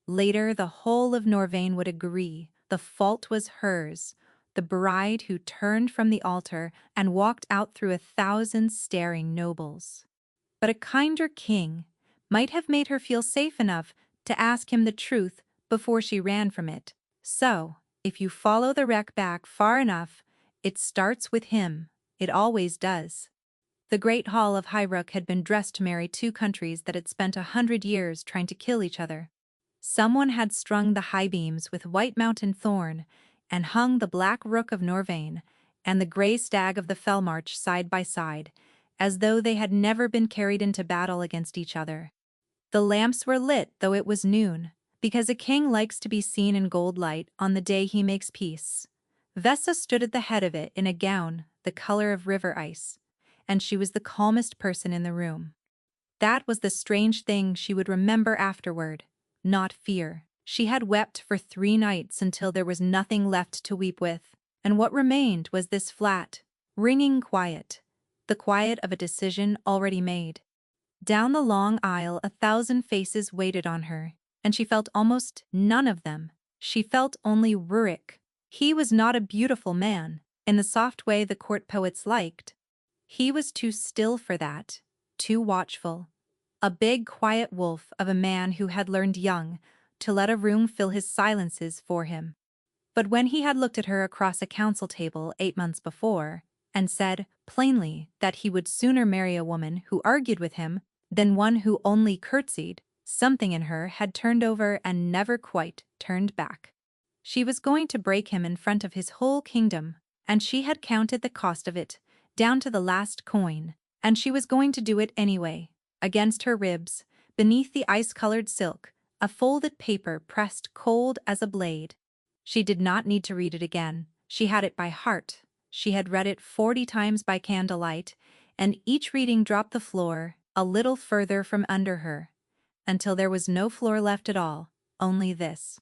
Later, the whole of Norvain would agree the fault was hers, the bride who turned from the altar and walked out through 1,000 staring nobles. But a kinder king might have made her feel safe enough to ask him the truth before she ran from it. So, if you follow the wreck back far enough, it starts with him. It always does. The Great Hall of Hyruk had been dressed to marry two countries that had spent 100 years trying to kill each other. Someone had strung the high beams with white mountain thorn and hung the black rook of Norvain and the grey stag of the Fellmarch side by side, as though they had never been carried into battle against each other. The lamps were lit though it was noon, because a king likes to be seen in gold light on the day he makes peace. Vessa stood at the head of it in a gown the color of river ice, and she was the calmest person in the room. That was the strange thing she would remember afterward, not fear. She had wept for 3 nights until there was nothing left to weep with, and what remained was this flat, ringing quiet, the quiet of a decision already made. Down the long aisle 1,000 faces waited on her, and she felt almost none of them. She felt only Rurik. He was not a beautiful man, in the soft way the court poets liked. He was too still for that, too watchful. A big, quiet wolf of a man who had learned young to let a room fill his silences for him. But when he had looked at her across a council table 8 months before, and said plainly that he would sooner marry a woman who argued with him than one who only curtsied, something in her had turned over and never quite turned back. She was going to break him in front of his whole kingdom, and she had counted the cost of it, down to the last coin, and she was going to do it anyway. Against her ribs, beneath the ice-colored silk, a folded paper pressed cold as a blade. She did not need to read it again. She had it by heart. She had read it 40 times by candlelight, and each reading dropped the floor a little further from under her, until there was no floor left at all, only this.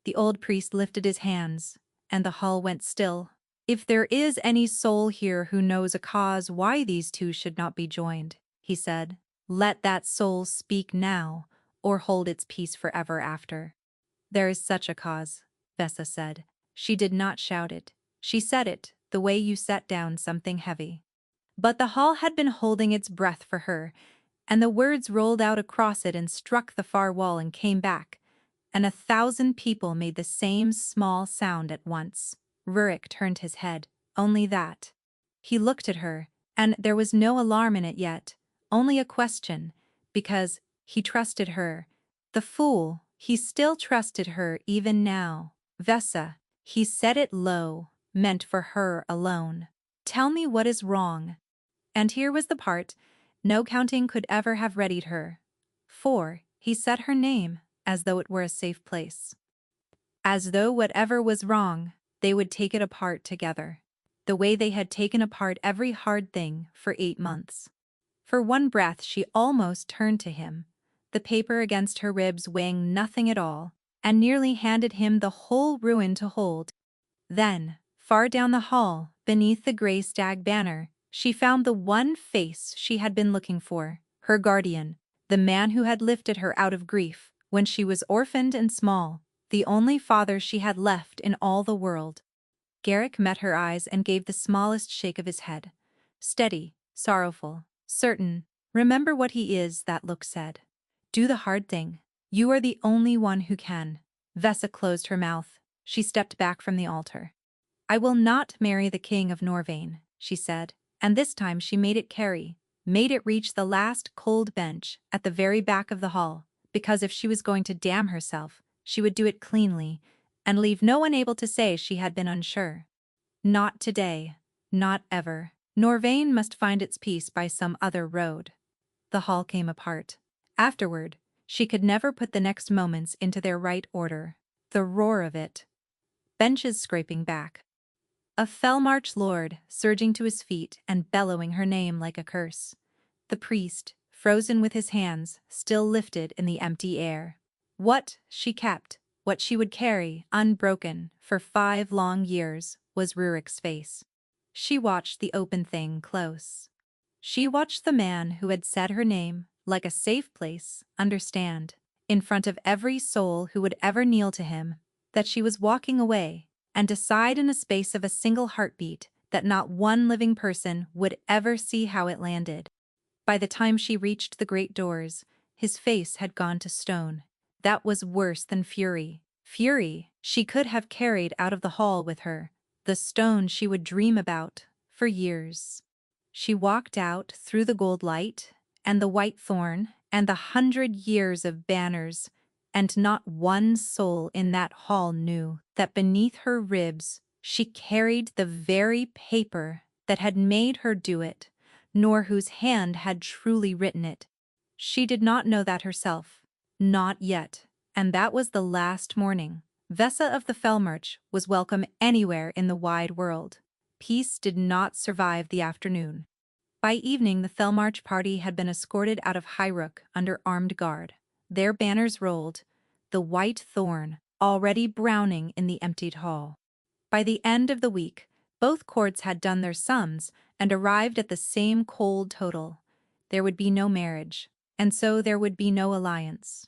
The old priest lifted his hands, and the hall went still. "If there is any soul here who knows a cause why these two should not be joined," he said, "let that soul speak now, or hold its peace forever after." "There is such a cause," Vessa said. She did not shout it. She said it, the way you set down something heavy. But the hall had been holding its breath for her, and the words rolled out across it and struck the far wall and came back, and 1,000 people made the same small sound at once. Rurik turned his head, only that. He looked at her, and there was no alarm in it yet, only a question, because he trusted her. The fool, he still trusted her even now. "Vessa," he said it low, meant for her alone. "Tell me what is wrong." And here was the part no counting could ever have readied her. For he said her name as though it were a safe place. As though whatever was wrong, they would take it apart together, the way they had taken apart every hard thing for 8 months. For one breath she almost turned to him, the paper against her ribs weighing nothing at all, and nearly handed him the whole ruin to hold. Then, far down the hall, beneath the grey stag banner, she found the one face she had been looking for, her guardian, the man who had lifted her out of grief when she was orphaned and small, the only father she had left in all the world. Garrick met her eyes and gave the smallest shake of his head. Steady, sorrowful, certain. "Remember what he is," that look said. "Do the hard thing. You are the only one who can." Vessa closed her mouth. She stepped back from the altar. "I will not marry the king of Norvain," she said, and this time she made it carry, made it reach the last cold bench at the very back of the hall, because if she was going to damn herself, she would do it cleanly, and leave no one able to say she had been unsure. Not today, not ever. Norvain must find its peace by some other road. The hall came apart. Afterward, she could never put the next moments into their right order. The roar of it. Benches scraping back. A Fellmarch lord surging to his feet and bellowing her name like a curse. The priest, frozen with his hands, still lifted in the empty air. What she kept, what she would carry, unbroken, for 5 long years, was Rurik's face. She watched the open thing close. She watched the man who had said her name, like a safe place, understand. in front of every soul who would ever kneel to him, that she was walking away, and decide in a space of a single heartbeat that not one living person would ever see how it landed. By the time she reached the great doors, his face had gone to stone. That was worse than fury. Fury she could have carried out of the hall with her, the stone she would dream about for years. She walked out through the gold light, and the white thorn, and the 100 years of banners, and not one soul in that hall knew that beneath her ribs she carried the very paper that had made her do it, nor whose hand had truly written it. She did not know that herself. Not yet. And that was the last morning. Vesa of the Felmarch was welcome anywhere in the wide world. Peace did not survive the afternoon. By evening the Felmarch party had been escorted out of Hyruk under armed guard. Their banners rolled, the white thorn already browning in the emptied hall. By the end of the week, both courts had done their sums and arrived at the same cold total. There would be no marriage, and so there would be no alliance.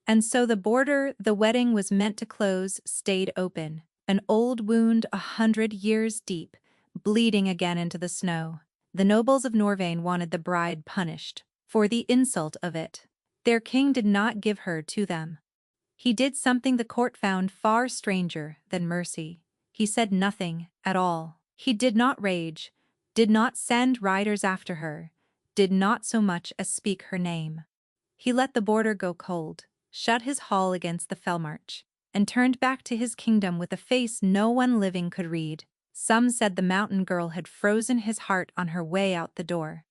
And so the border the wedding was meant to close stayed open, an old wound 100 years deep, bleeding again into the snow. The nobles of Norvain wanted the bride punished for the insult of it. Their king did not give her to them. He did something the court found far stranger than mercy. He said nothing at all. He did not rage, did not send riders after her, did not so much as speak her name. He let the border go cold, shut his hall against the Felmarch, and turned back to his kingdom with a face no one living could read. Some said the mountain girl had frozen his heart on her way out the door.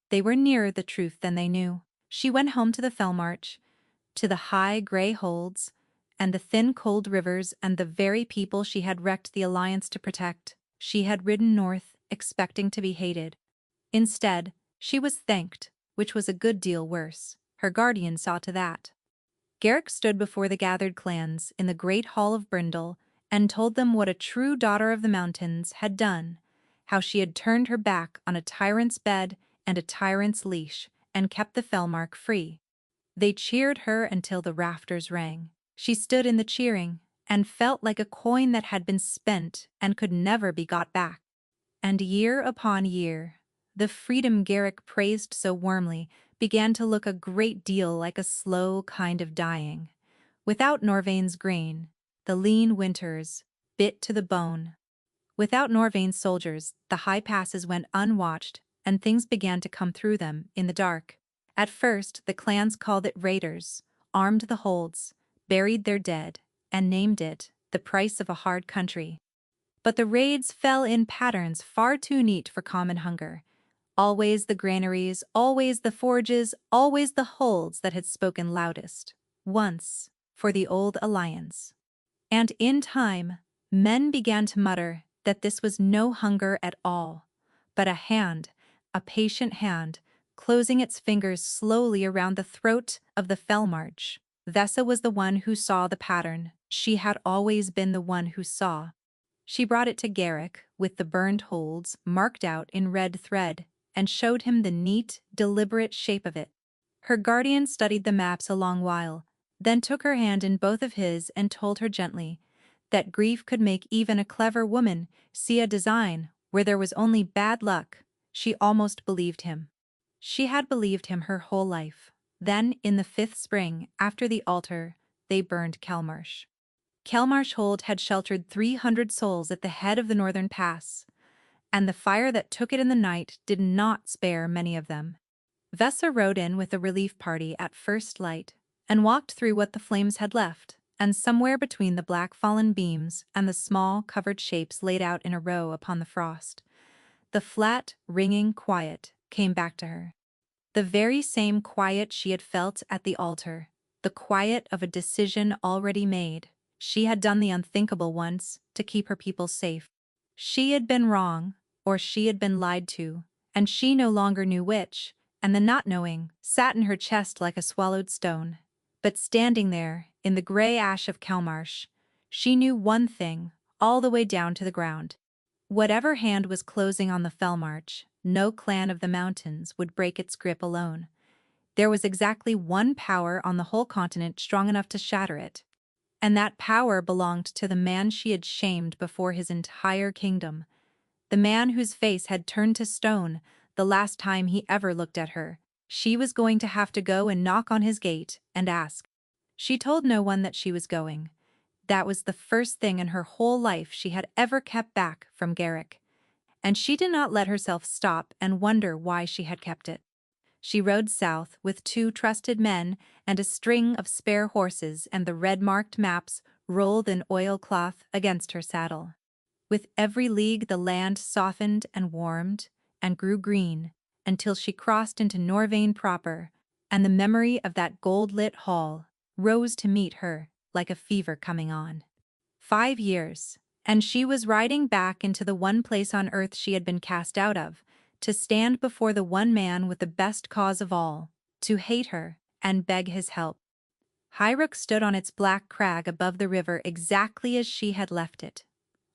They were nearer the truth than they knew. She went home to the Felmarch, to the high grey holds, and the thin cold rivers and the very people she had wrecked the alliance to protect. She had ridden north, expecting to be hated. Instead, she was thanked, which was a good deal worse. Her guardian saw to that. Garrick stood before the gathered clans in the great hall of Brindle and told them what a true daughter of the mountains had done, how she had turned her back on a tyrant's bed and a tyrant's leash and kept the Felmarch free. They cheered her until the rafters rang. She stood in the cheering and felt like a coin that had been spent and could never be got back. And year upon year, the freedom Garrick praised so warmly began to look a great deal like a slow kind of dying. Without Norvain's grain, the lean winters bit to the bone. Without Norvain's soldiers, the high passes went unwatched and things began to come through them in the dark. At first, the clans called it raiders, armed the holds, buried their dead, and named it the price of a hard country. But the raids fell in patterns far too neat for common hunger. Always the granaries, always the forges, always the holds that had spoken loudest. Once, for the old alliance. And in time, men began to mutter that this was no hunger at all, but a patient hand, closing its fingers slowly around the throat of the Felmarch. Vesa was the one who saw the pattern. She had always been the one who saw. She brought it to Garrick, with the burned holds marked out in red thread, and showed him the neat, deliberate shape of it. Her guardian studied the maps a long while, then took her hand in both of his and told her gently that grief could make even a clever woman see a design where there was only bad luck. She almost believed him. She had believed him her whole life. Then, in the 5th spring, after the altar, they burned Kelmarsh. Kelmarsh Hold had sheltered 300 souls at the head of the northern pass, and the fire that took it in the night did not spare many of them. Vesa rode in with a relief party at first light and walked through what the flames had left, and somewhere between the black fallen beams and the small covered shapes laid out in a row upon the frost, the flat, ringing quiet came back to her. The very same quiet she had felt at the altar, the quiet of a decision already made. She had done the unthinkable once to keep her people safe. She had been wrong, or she had been lied to, and she no longer knew which, and the not knowing sat in her chest like a swallowed stone. But standing there, in the grey ash of Kelmarsh, she knew one thing, all the way down to the ground. Whatever hand was closing on the Felmarch, no clan of the mountains would break its grip alone. There was exactly one power on the whole continent strong enough to shatter it. And that power belonged to the man she had shamed before his entire kingdom. The man whose face had turned to stone the last time he ever looked at her. She was going to have to go and knock on his gate and ask. She told no one that she was going. That was the first thing in her whole life she had ever kept back from Garrick. And she did not let herself stop and wonder why she had kept it. She rode south with 2 trusted men and a string of spare horses, and the red-marked maps rolled in oilcloth against her saddle. With every league the land softened and warmed and grew green until she crossed into Norvain proper, and the memory of that gold-lit hall rose to meet her like a fever coming on. 5 years, and she was riding back into the one place on earth she had been cast out of, to stand before the one man with the best cause of all, to hate her and beg his help. Hyruk stood on its black crag above the river exactly as she had left it,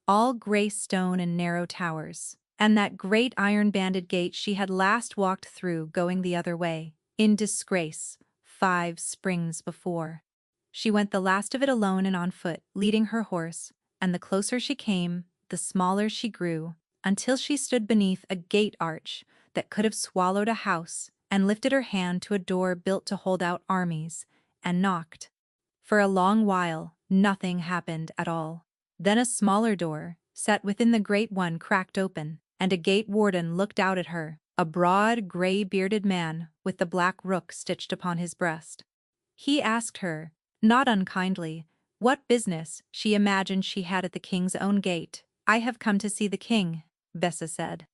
all gray stone and narrow towers, and that great iron-banded gate she had last walked through going the other way, in disgrace, 5 springs before. She went the last of it alone and on foot, leading her horse, and the closer she came, the smaller she grew, until she stood beneath a gate arch that could have swallowed a house, and lifted her hand to a door built to hold out armies, and knocked. For a long while, nothing happened at all. Then a smaller door, set within the great one, cracked open, and a gate warden looked out at her, a broad, gray-bearded man with the black rook stitched upon his breast. He asked her, not unkindly, what business she imagined she had at the king's own gate. "I have come to see the king," Vessa said.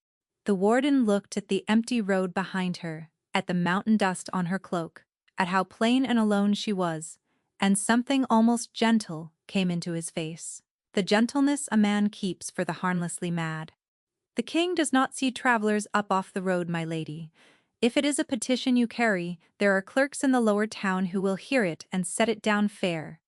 The warden looked at the empty road behind her, at the mountain dust on her cloak, at how plain and alone she was, and something almost gentle came into his face. The gentleness a man keeps for the harmlessly mad. "The king does not see travelers up off the road, my lady. If it is a petition you carry, there are clerks in the lower town who will hear it and set it down fair."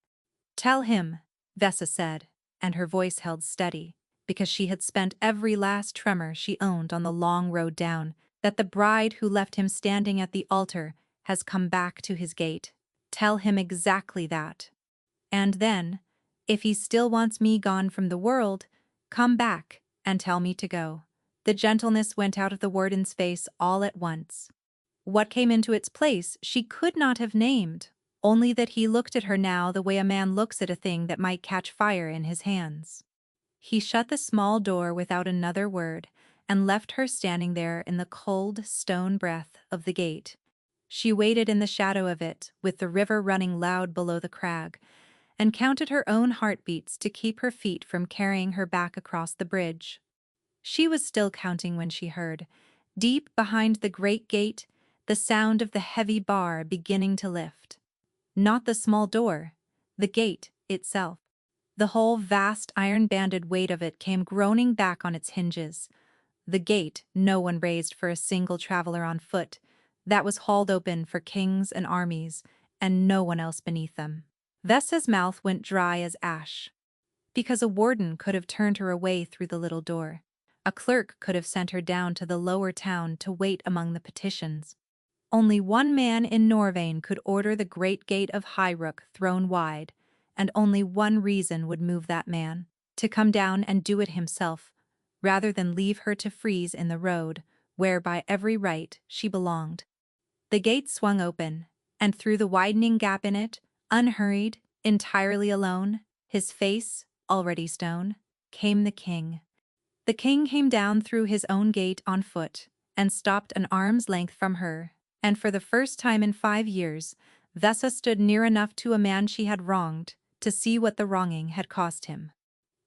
"Tell him," Vessa said, and her voice held steady, because she had spent every last tremor she owned on the long road down, "that the bride who left him standing at the altar has come back to his gate. Tell him exactly that. And then, if he still wants me gone from the world, come back and tell me to go." The gentleness went out of the warden's face all at once. What came into its place she could not have named, only that he looked at her now the way a man looks at a thing that might catch fire in his hands. He shut the small door without another word and left her standing there in the cold stone breath of the gate. She waited in the shadow of it, with the river running loud below the crag, and counted her own heartbeats to keep her feet from carrying her back across the bridge. She was still counting when she heard, deep behind the great gate, the sound of the heavy bar beginning to lift. Not the small door, the gate itself. The whole vast iron-banded weight of it came groaning back on its hinges. The gate no one raised for a single traveler on foot, that was hauled open for kings and armies, and no one else beneath them. Vessa's mouth went dry as ash. Because a warden could have turned her away through the little door. A clerk could have sent her down to the lower town to wait among the petitions. Only one man in Norvain could order the great gate of Hyruk thrown wide, and only one reason would move that man, to come down and do it himself, rather than leave her to freeze in the road, where by every right she belonged. The gate swung open, and through the widening gap in it, unhurried, entirely alone, his face already stone, came the king. The king came down through his own gate on foot, and stopped an arm's length from her, and for the first time in 5 years, Vessa stood near enough to a man she had wronged to see what the wronging had cost him.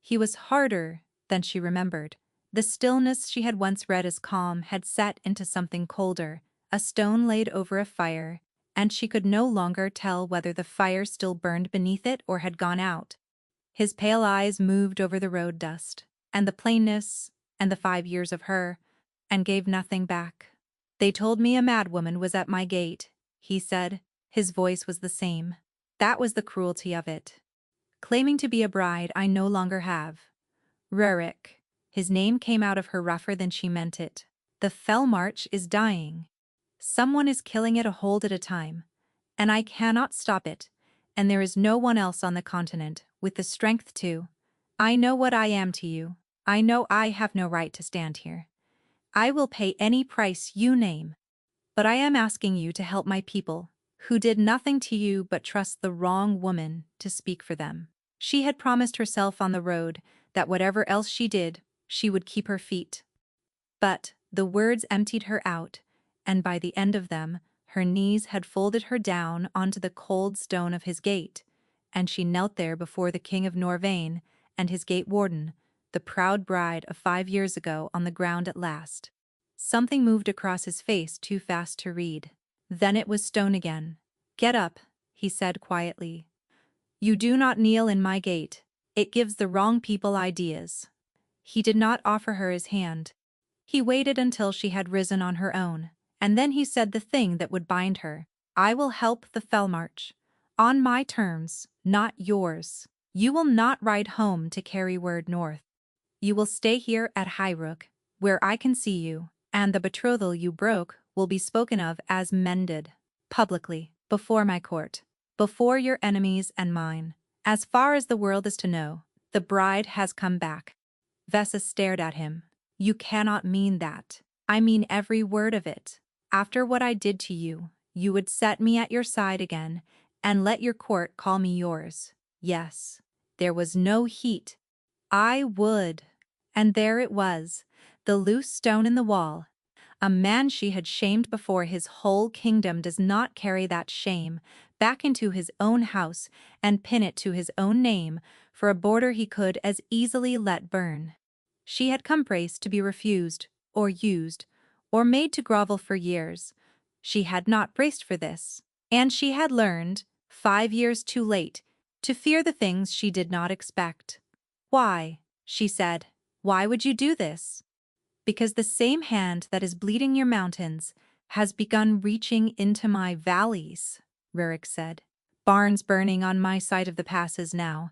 He was harder than she remembered. The stillness she had once read as calm had set into something colder, a stone laid over a fire, and she could no longer tell whether the fire still burned beneath it or had gone out. His pale eyes moved over the road dust, and the plainness, and the 5 years of her, and gave nothing back. "They told me a madwoman was at my gate," he said. His voice was the same. "That was the cruelty of it. Claiming to be a bride I no longer have. Rurik." His name came out of her rougher than she meant it. "The Fell March is dying." Someone is killing it a hold at a time, and I cannot stop it, and there is no one else on the continent with the strength to. I know what I am to you. I know I have no right to stand here. I will pay any price you name. But I am asking you to help my people, who did nothing to you but trust the wrong woman to speak for them. She had promised herself on the road that whatever else she did, she would keep her feet. But the words emptied her out, and by the end of them, her knees had folded her down onto the cold stone of his gate, and she knelt there before the king of Norvain and his gate warden, the proud bride of 5 years ago, on the ground at last. Something moved across his face too fast to read. Then it was stone again. "Get up," he said quietly. "You do not kneel in my gate. It gives the wrong people ideas." He did not offer her his hand. He waited until she had risen on her own, and then he said the thing that would bind her. "I will help the Fellmarch. On my terms, not yours. You will not ride home to carry word north. You will stay here at Hyruk, where I can see you, and the betrothal you broke will be spoken of as mended, publicly, before my court, before your enemies and mine. As far as the world is to know, the bride has come back." Vesa stared at him. "You cannot mean that." "I mean every word of it. After what I did to you, you would set me at your side again and let your court call me yours. Yes, there was no heat. I would." And there it was, the loose stone in the wall. A man she had shamed before his whole kingdom does not carry that shame back into his own house and pin it to his own name for a border he could as easily let burn. She had come braced to be refused, or used, or made to grovel for years. She had not braced for this, and she had learned, 5 years too late, to fear the things she did not expect. "Why?" she said. "Why would you do this?" "Because the same hand that is bleeding your mountains has begun reaching into my valleys," Rurik said. "Barns burning on my side of the passes now.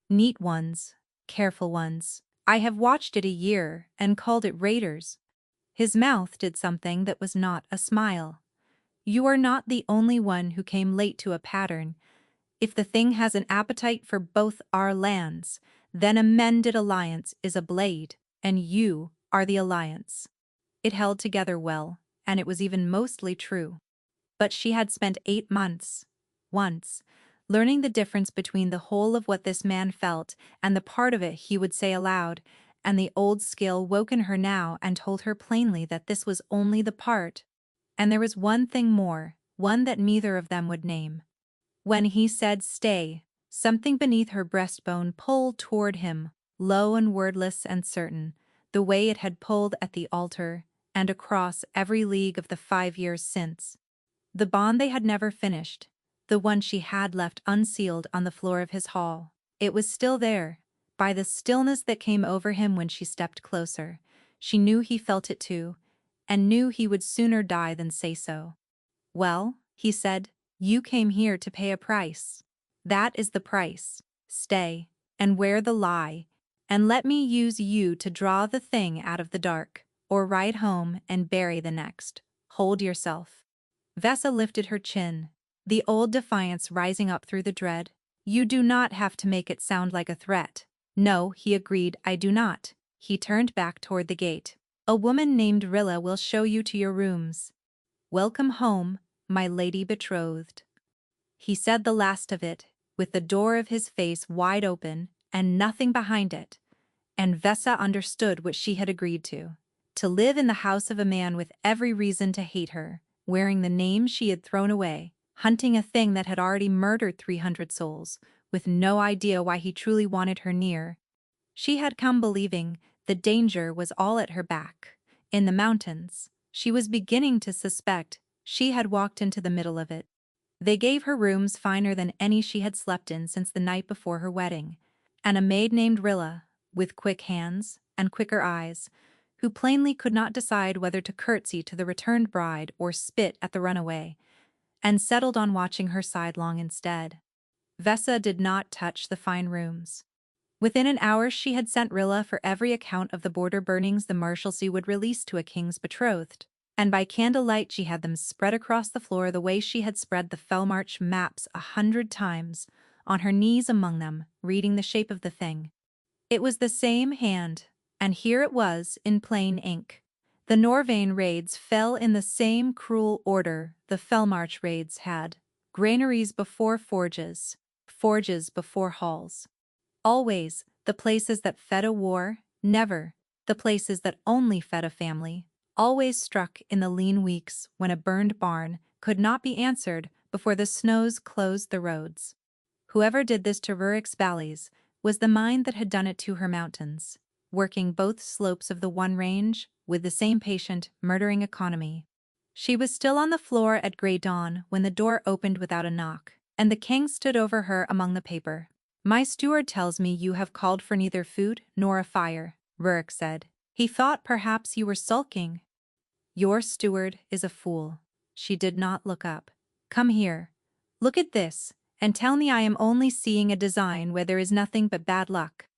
Neat ones, careful ones. I have watched it a year and called it raiders." His mouth did something that was not a smile. "You are not the only one who came late to a pattern. If the thing has an appetite for both our lands, then a mended alliance is a blade, and you are the alliance." It held together well, and it was even mostly true. But she had spent 8 months, once, learning the difference between the whole of what this man felt and the part of it he would say aloud, and the old skill woke in her now and told her plainly that this was only the part. And there was one thing more, one that neither of them would name. When he said stay, something beneath her breastbone pulled toward him, low and wordless and certain, the way it had pulled at the altar and across every league of the 5 years since. The bond they had never finished, the one she had left unsealed on the floor of his hall. It was still there, by the stillness that came over him when she stepped closer. She knew he felt it too, and knew he would sooner die than say so. "Well," he said, "you came here to pay a price. That is the price. Stay, and wear the lie, and let me use you to draw the thing out of the dark, or ride home and bury the next. Hold yourself." Vesa lifted her chin, the old defiance rising up through the dread. "You do not have to make it sound like a threat." "No," he agreed, "I do not." He turned back toward the gate. "A woman named Rilla will show you to your rooms. Welcome home, my lady betrothed." He said the last of it, with the door of his face wide open and nothing behind it, and Vesa understood what she had agreed to live in the house of a man with every reason to hate her, wearing the name she had thrown away, hunting a thing that had already murdered 300 souls, with no idea why he truly wanted her near. She had come believing the danger was all at her back, in the mountains. She was beginning to suspect she had walked into the middle of it. They gave her rooms finer than any she had slept in since the night before her wedding, and a maid named Rilla, with quick hands and quicker eyes, who plainly could not decide whether to curtsy to the returned bride or spit at the runaway, and settled on watching her sidelong instead. Vesa did not touch the fine rooms. Within an hour she had sent Rilla for every account of the border burnings the Marshalsea would release to a king's betrothed. and by candlelight she had them spread across the floor the way she had spread the Fellmarch maps 100 times, on her knees among them, reading the shape of the thing. It was the same hand, and here it was in plain ink. The Norvain raids fell in the same cruel order the Fellmarch raids had: granaries before forges, forges before halls. Always the places that fed a war, never the places that only fed a family, always struck in the lean weeks when a burned barn could not be answered before the snows closed the roads. Whoever did this to Rurik's valleys was the mind that had done it to her mountains, working both slopes of the one range with the same patient, murdering economy. She was still on the floor at grey dawn when the door opened without a knock, and the king stood over her among the paper. "My steward tells me you have called for neither food nor a fire," Rurik said. "He thought perhaps you were sulking." "Your steward is a fool." She did not look up. "Come here. Look at this, and tell me I am only seeing a design where there is nothing but bad luck."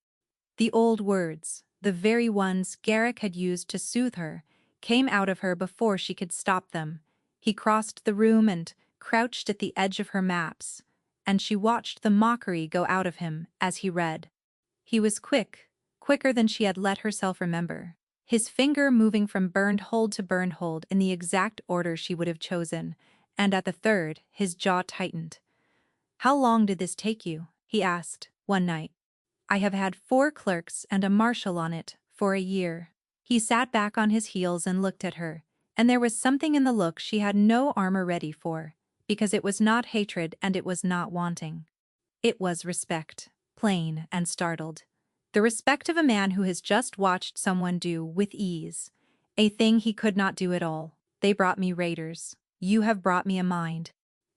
The old words, the very ones Garrick had used to soothe her, came out of her before she could stop them. He crossed the room and crouched at the edge of her maps, and she watched the mockery go out of him as he read. He was quick, quicker than she had let herself remember, his finger moving from burned hold to burned hold in the exact order she would have chosen, and at the third his jaw tightened. "How long did this take you?" he asked, one night. "I have had 4 clerks and a marshal on it for a year." He sat back on his heels and looked at her, and there was something in the look she had no armor ready for, because it was not hatred and it was not wanting. It was respect, plain and startled. The respect of a man who has just watched someone do with ease a thing he could not do at all. "They brought me raiders. You have brought me a mind."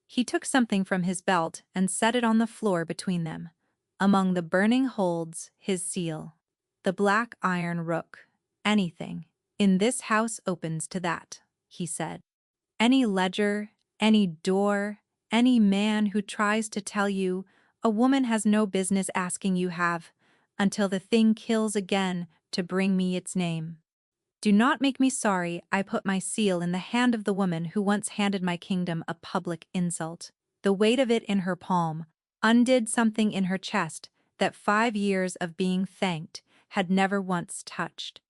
He took something from his belt and set it on the floor between them. Among the burning holds, his seal. "The black iron rook. Anything in this house opens to that," he said. "Any ledger, any door, any man who tries to tell you a woman has no business asking you have, until the thing kills again to bring me its name. Do not make me sorry I put my seal in the hand of the woman who once handed my kingdom a public insult." The weight of it in her palm undid something in her chest that 5 years of being thanked had never once touched.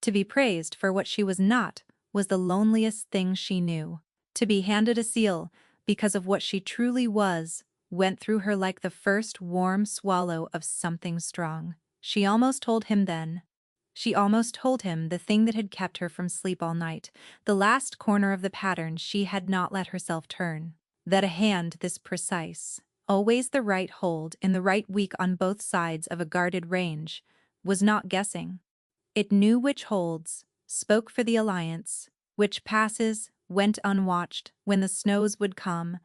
To be praised for what she was not was the loneliest thing she knew. To be handed a seal because of what she truly was went through her like the first warm swallow of something strong. She almost told him then. She almost told him the thing that had kept her from sleep all night, the last corner of the pattern she had not let herself turn. That a hand this precise, always the right hold in the right week on both sides of a guarded range, was not guessing. It knew which holds, spoke for the alliance, which passes, went unwatched when the snows would come,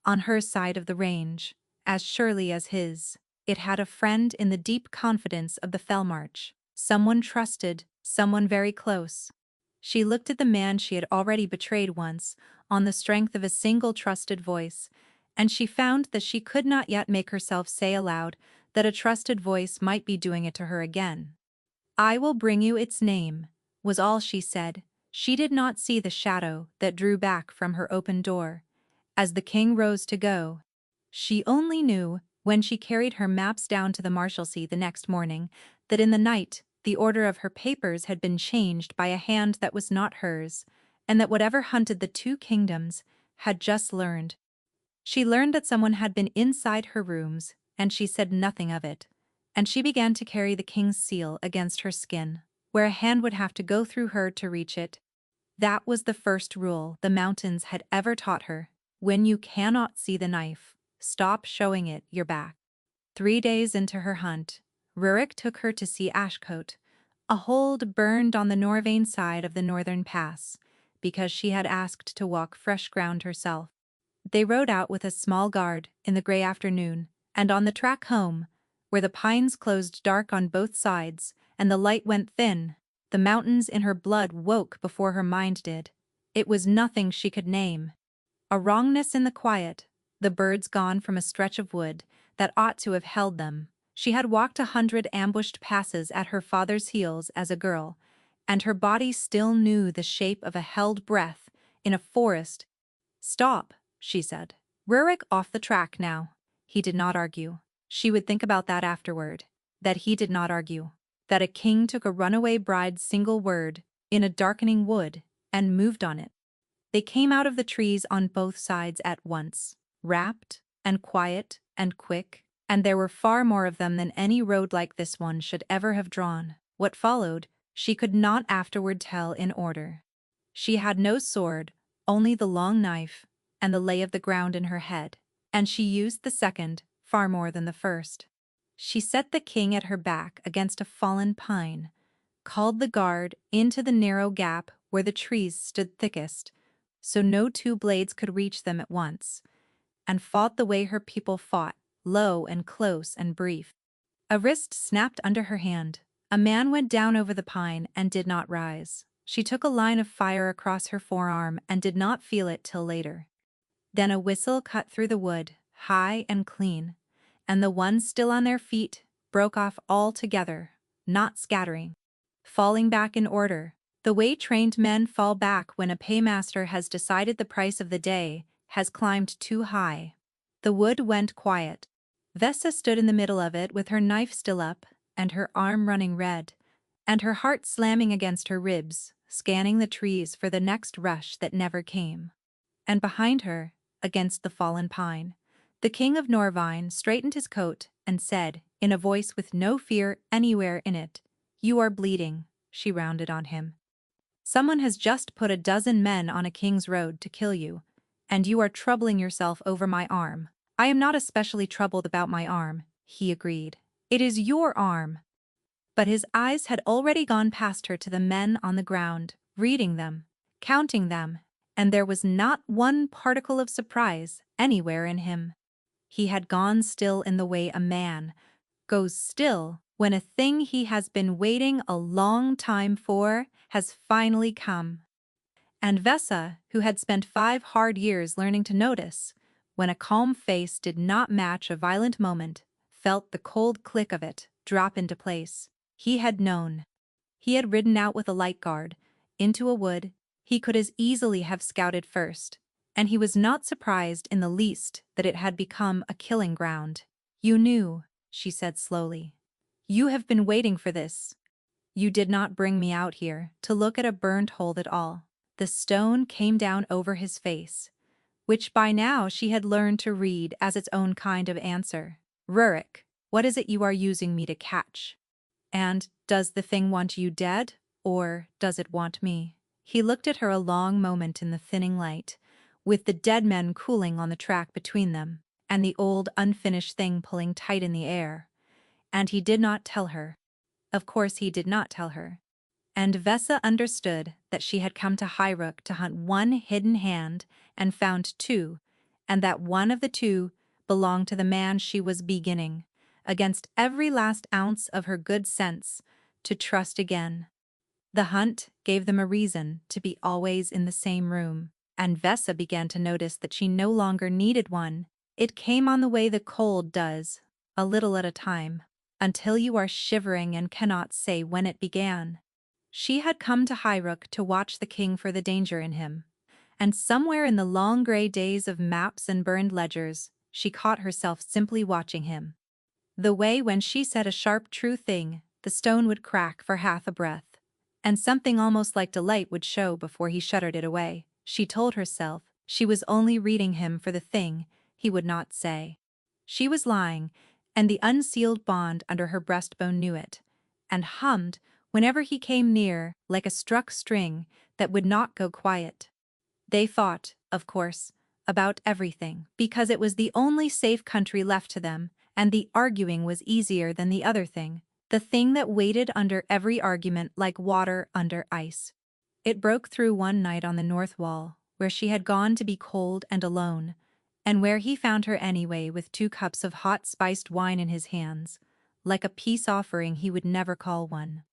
on her side of the range, as surely as his. It had a friend in the deep confidence of the Fellmarch, someone trusted, someone very close. She looked at the man she had already betrayed once, on the strength of a single trusted voice, and she found that she could not yet make herself say aloud that a trusted voice might be doing it to her again. "I will bring you its name," was all she said. She did not see the shadow that drew back from her open door as the king rose to go. She only knew, when she carried her maps down to the Marshalsea the next morning, that in the night the order of her papers had been changed by a hand that was not hers, and that whatever hunted the 2 kingdoms had just learned. She learned that someone had been inside her rooms, and she said nothing of it. And she began to carry the king's seal against her skin, where a hand would have to go through her to reach it. That was the first rule the mountains had ever taught her. When you cannot see the knife, stop showing it your back. 3 days into her hunt, Rurik took her to see Ashcote, a hold burned on the Norvain side of the northern pass, because she had asked to walk fresh ground herself. They rode out with a small guard in the grey afternoon, and on the track home, where the pines closed dark on both sides and the light went thin, the mountains in her blood woke before her mind did. It was nothing she could name. A wrongness in the quiet, the birds gone from a stretch of wood that ought to have held them. She had walked 100 ambushed passes at her father's heels as a girl, and her body still knew the shape of a held breath in a forest. "Stop," she said. "Rurik off the track now." He did not argue. She would think about that afterward. That he did not argue. That a king took a runaway bride's single word, in a darkening wood, and moved on it. They came out of the trees on both sides at once, rapt, and quiet, and quick, and there were far more of them than any road like this one should ever have drawn. What followed, she could not afterward tell in order. She had no sword, only the long knife, and the lay of the ground in her head, and she used the second far more than the first. She set the king at her back against a fallen pine, called the guard into the narrow gap where the trees stood thickest, so no two blades could reach them at once, and fought the way her people fought, low and close and brief. A wrist snapped under her hand. A man went down over the pine and did not rise. She took a line of fire across her forearm and did not feel it till later. Then a whistle cut through the wood, high and clean, and the ones still on their feet broke off altogether, not scattering, falling back in order, the way trained men fall back when a paymaster has decided the price of the day has climbed too high. The wood went quiet. Vesa stood in the middle of it with her knife still up and her arm running red, and her heart slamming against her ribs, scanning the trees for the next rush that never came. And behind her, against the fallen pine, the king of Norvine straightened his coat and said, in a voice with no fear anywhere in it, "You are bleeding," she rounded on him. "Someone has just put a dozen men on a king's road to kill you, and you are troubling yourself over my arm." "I am not especially troubled about my arm," he agreed. "It is your arm." But his eyes had already gone past her to the men on the ground, reading them, counting them, and there was not one particle of surprise anywhere in him. He had gone still in the way a man goes still when a thing he has been waiting a long time for has finally come. And Vesa, who had spent 5 hard years learning to notice, when a calm face did not match a violent moment, felt the cold click of it drop into place. He had known. He had ridden out with a light guard, into a wood he could as easily have scouted first, and he was not surprised in the least that it had become a killing ground. "You knew," she said slowly. "You have been waiting for this. You did not bring me out here to look at a burned hole at all." The stone came down over his face, which by now she had learned to read as its own kind of answer. "Rurik, what is it you are using me to catch? And does the thing want you dead, or does it want me?" He looked at her a long moment in the thinning light, with the dead men cooling on the track between them, and the old unfinished thing pulling tight in the air. And he did not tell her. Of course he did not tell her. And Vesa understood that she had come to Hyruk to hunt one hidden hand and found 2, and that one of the 2 belonged to the man she was beginning, against every last ounce of her good sense, to trust again. The hunt gave them a reason to be always in the same room, and Vesa began to notice that she no longer needed one. It came on the way the cold does, a little at a time, until you are shivering and cannot say when it began. She had come to Hyruk to watch the king for the danger in him, and somewhere in the long gray days of maps and burned ledgers, she caught herself simply watching him. The way when she said a sharp true thing, the stone would crack for half a breath, and something almost like delight would show before he shuddered it away. She told herself she was only reading him for the thing he would not say. She was lying, and the unsealed bond under her breastbone knew it, and hummed whenever he came near like a struck string that would not go quiet. They fought, of course, about everything, because it was the only safe country left to them, and the arguing was easier than the other thing, the thing that waited under every argument like water under ice. It broke through one night on the north wall, where she had gone to be cold and alone, and where he found her anyway with 2 cups of hot spiced wine in his hands, like a peace offering he would never call one.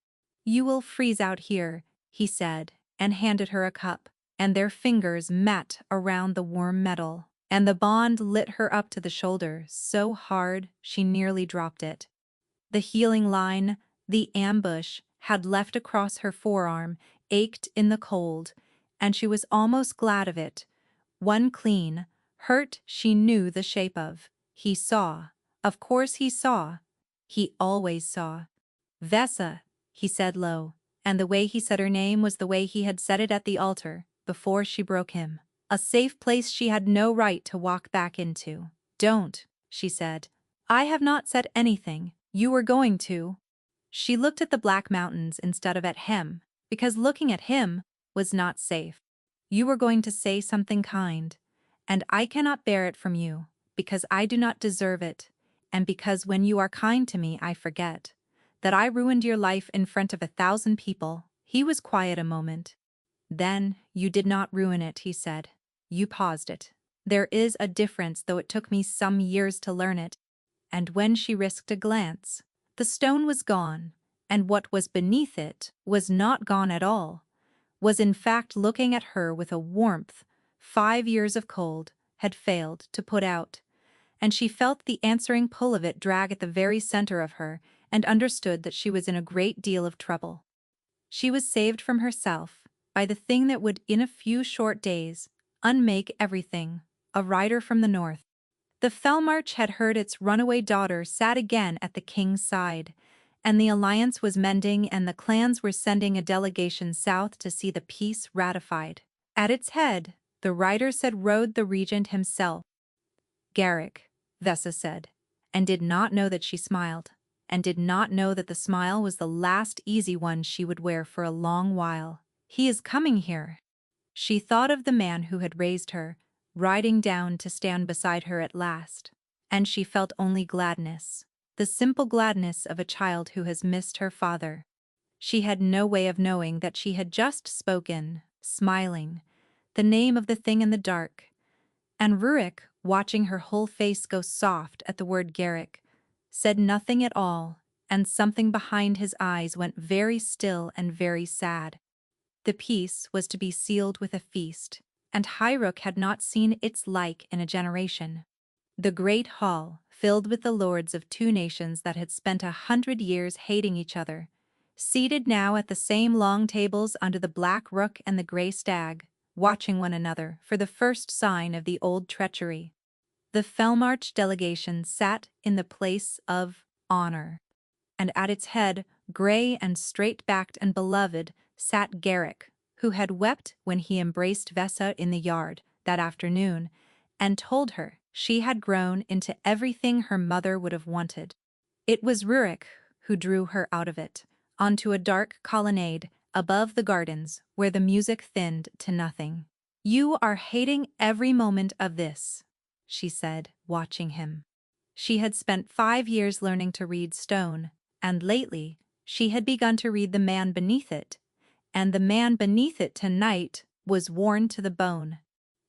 "You will freeze out here," he said, and handed her a cup, and their fingers met around the warm metal, and the bond lit her up to the shoulder so hard she nearly dropped it. The healing line, the ambush, had left across her forearm ached in the cold, and she was almost glad of it. One clean, hurt she knew the shape of. He saw. Of course he saw. He always saw. Vesa, he said low, and the way he said her name was the way he had said it at the altar, before she broke him. A safe place she had no right to walk back into. Don't, she said. I have not said anything. You were going to. She looked at the black mountains instead of at him, because looking at him was not safe. You were going to say something kind, and I cannot bear it from you, because I do not deserve it, and because when you are kind to me I forget that I ruined your life in front of 1,000 people. He was quiet a moment. Then, you did not ruin it, he said. You paused it. There is a difference, though it took me some years to learn it. And when she risked a glance, the stone was gone, and what was beneath it was not gone at all, was in fact looking at her with a warmth 5 years of cold had failed to put out, and she felt the answering pull of it drag at the very center of her and understood that she was in a great deal of trouble. She was saved from herself by the thing that would in a few short days unmake everything, a rider from the north. The Felmarch had heard its runaway daughter sat again at the king's side, and the alliance was mending and the clans were sending a delegation south to see the peace ratified. At its head, the rider said rode the regent himself. Garrick, Vesa said, and did not know that she smiled, and did not know that the smile was the last easy one she would wear for a long while. He is coming here. She thought of the man who had raised her, riding down to stand beside her at last, and she felt only gladness, the simple gladness of a child who has missed her father. She had no way of knowing that she had just spoken, smiling, the name of the thing in the dark, and Rurik, watching her whole face go soft at the word Garrick, said nothing at all, and something behind his eyes went very still and very sad. The peace was to be sealed with a feast, and Hyruk had not seen its like in a generation. The great hall, filled with the lords of 2 nations that had spent 100 years hating each other, seated now at the same long tables under the black rook and the grey stag, watching one another for the first sign of the old treachery. The Felmarch delegation sat in the place of honor, and at its head, grey and straight-backed and beloved, sat Garrick, who had wept when he embraced Vesa in the yard that afternoon, and told her she had grown into everything her mother would have wanted. It was Rurik who drew her out of it, onto a dark colonnade above the gardens where the music thinned to nothing. You are hating every moment of this, she said, watching him. She had spent 5 years learning to read stone, and lately she had begun to read the man beneath it, and the man beneath it tonight was worn to the bone.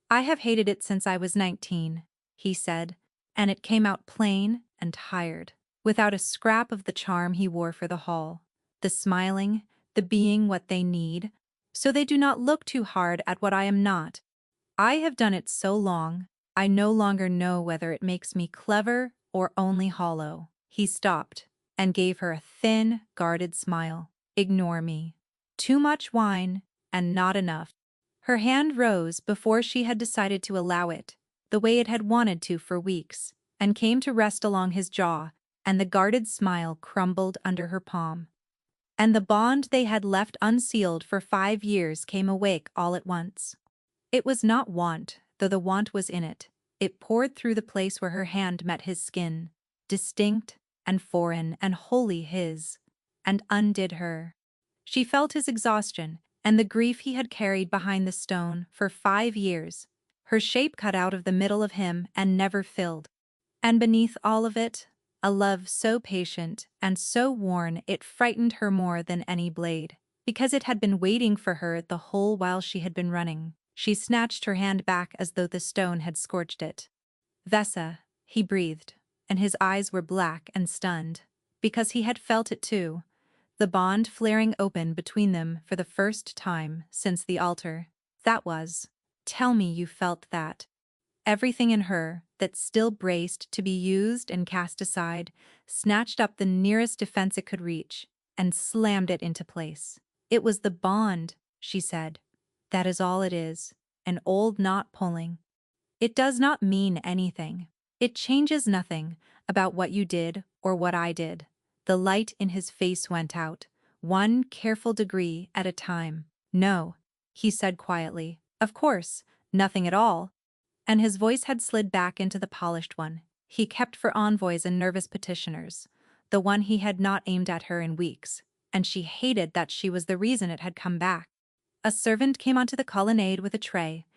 I have hated it since I was 19, he said, and it came out plain and tired, without a scrap of the charm he wore for the hall, the smiling, the being what they need, so they do not look too hard at what I am not. I have done it so long, I no longer know whether it makes me clever or only hollow. He stopped and gave her a thin, guarded smile. Ignore me. Too much wine, and not enough. Her hand rose before she had decided to allow it, the way it had wanted to for weeks, and came to rest along his jaw, and the guarded smile crumbled under her palm. And the bond they had left unsealed for 5 years came awake all at once. It was not want, though the want was in it. It poured through the place where her hand met his skin, distinct and foreign and wholly his, and undid her. She felt his exhaustion and the grief he had carried behind the stone for 5 years, her shape cut out of the middle of him and never filled. And beneath all of it, a love so patient and so worn it frightened her more than any blade, because it had been waiting for her the whole while she had been running. She snatched her hand back as though the stone had scorched it. Vesa, he breathed, and his eyes were black and stunned, because he had felt it too, the bond flaring open between them for the first time since the altar. That was, tell me you felt that. Everything in her, that still braced to be used and cast aside, snatched up the nearest defense it could reach. and slammed it into place. "It was the bond," she said. "That is all it is, an old knot pulling. It does not mean anything. It changes nothing about what you did or what I did." The light in his face went out, one careful degree at a time. "No," he said quietly. "Of course, nothing at all." And his voice had slid back into the polished one he kept for envoys and nervous petitioners, the one he had not aimed at her in weeks, and she hated that she was the reason it had come back. A servant came onto the colonnade with a tray,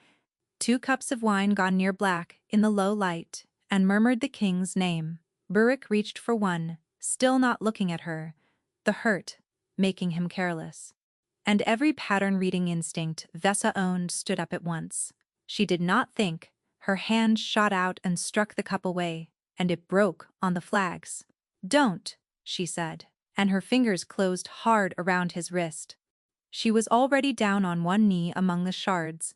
2 cups of wine gone near black in the low light, and murmured the king's name. Rurik reached for one, still not looking at her, the hurt making him careless. And every pattern-reading instinct Vesa owned stood up at once. She did not think. Her hand shot out and struck the cup away, and it broke on the flags. "Don't," she said, and her fingers closed hard around his wrist. She was already down on one knee among the shards,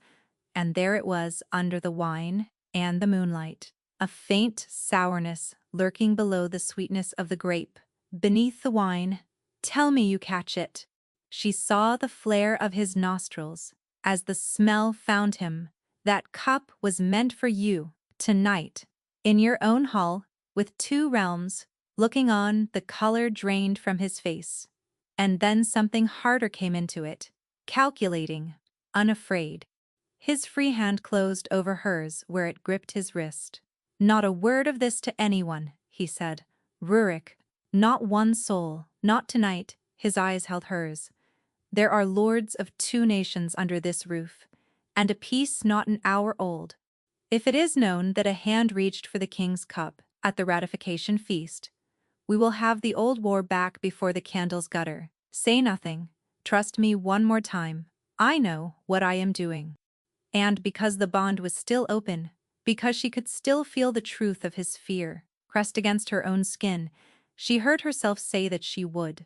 and there it was under the wine and the moonlight, a faint sourness lurking below the sweetness of the grape. Beneath the wine, "Tell me you catch it." She saw the flare of his nostrils as the smell found him. "That cup was meant for you, tonight, in your own hall, with 2 realms looking on." The color drained from his face. And then something harder came into it, calculating, unafraid. His free hand closed over hers where it gripped his wrist. "Not a word of this to anyone," he said. "Rurik, not one soul, not tonight." His eyes held hers. "There are lords of 2 nations under this roof, and a peace not an hour old. If it is known that a hand reached for the king's cup at the ratification feast, we will have the old war back before the candles gutter. Say nothing. Trust me one more time. I know what I am doing." And because the bond was still open, because she could still feel the truth of his fear pressed against her own skin, she heard herself say that she would.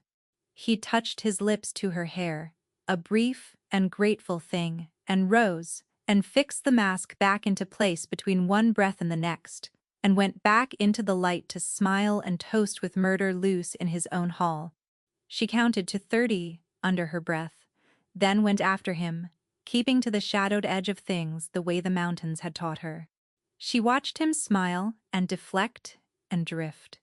He touched his lips to her hair, a brief and grateful thing, and rose, and fixed the mask back into place between one breath and the next, and went back into the light to smile and toast with murder loose in his own hall. She counted to 30 under her breath, then went after him, keeping to the shadowed edge of things the way the mountains had taught her. She watched him smile and deflect and drift.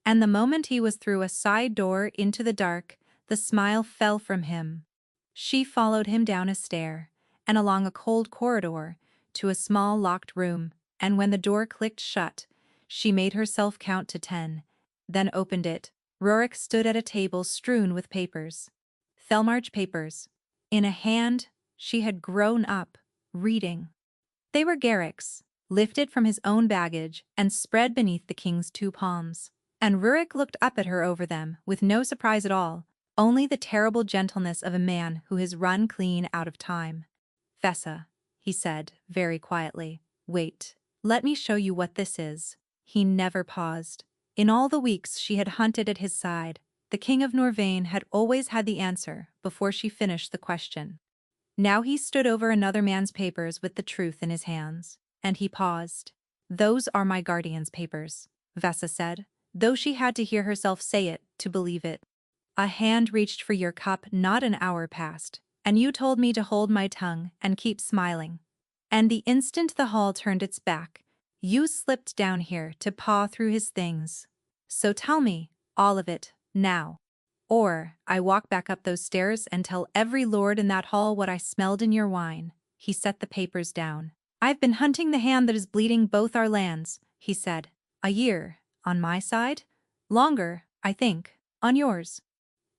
And the moment he was through a side door into the dark, the smile fell from him. She followed him down a stair, and along a cold corridor, to a small locked room, and when the door clicked shut, she made herself count to 10, then opened it. Rurik stood at a table strewn with papers. Thelmarch papers. In a hand, she had grown up, reading. They were Garrick's, lifted from his own baggage and spread beneath the king's 2 palms. And Rurik looked up at her over them with no surprise at all, only the terrible gentleness of a man who has run clean out of time. "Vesa," he said, very quietly. "Wait. Let me show you what this is." He never paused. In all the weeks she had hunted at his side, the king of Norvain had always had the answer before she finished the question. Now he stood over another man's papers with the truth in his hands, and he paused. "Those are my guardian's papers," Vesa said, though she had to hear herself say it to believe it. "A hand reached for your cup not an hour past, and you told me to hold my tongue and keep smiling. And the instant the hall turned its back, you slipped down here to paw through his things. So tell me, all of it, now. Or I walk back up those stairs and tell every lord in that hall what I smelled in your wine." He set the papers down. "I've been hunting the hand that is bleeding both our lands," he said. "A year. On my side? Longer, I think, on yours.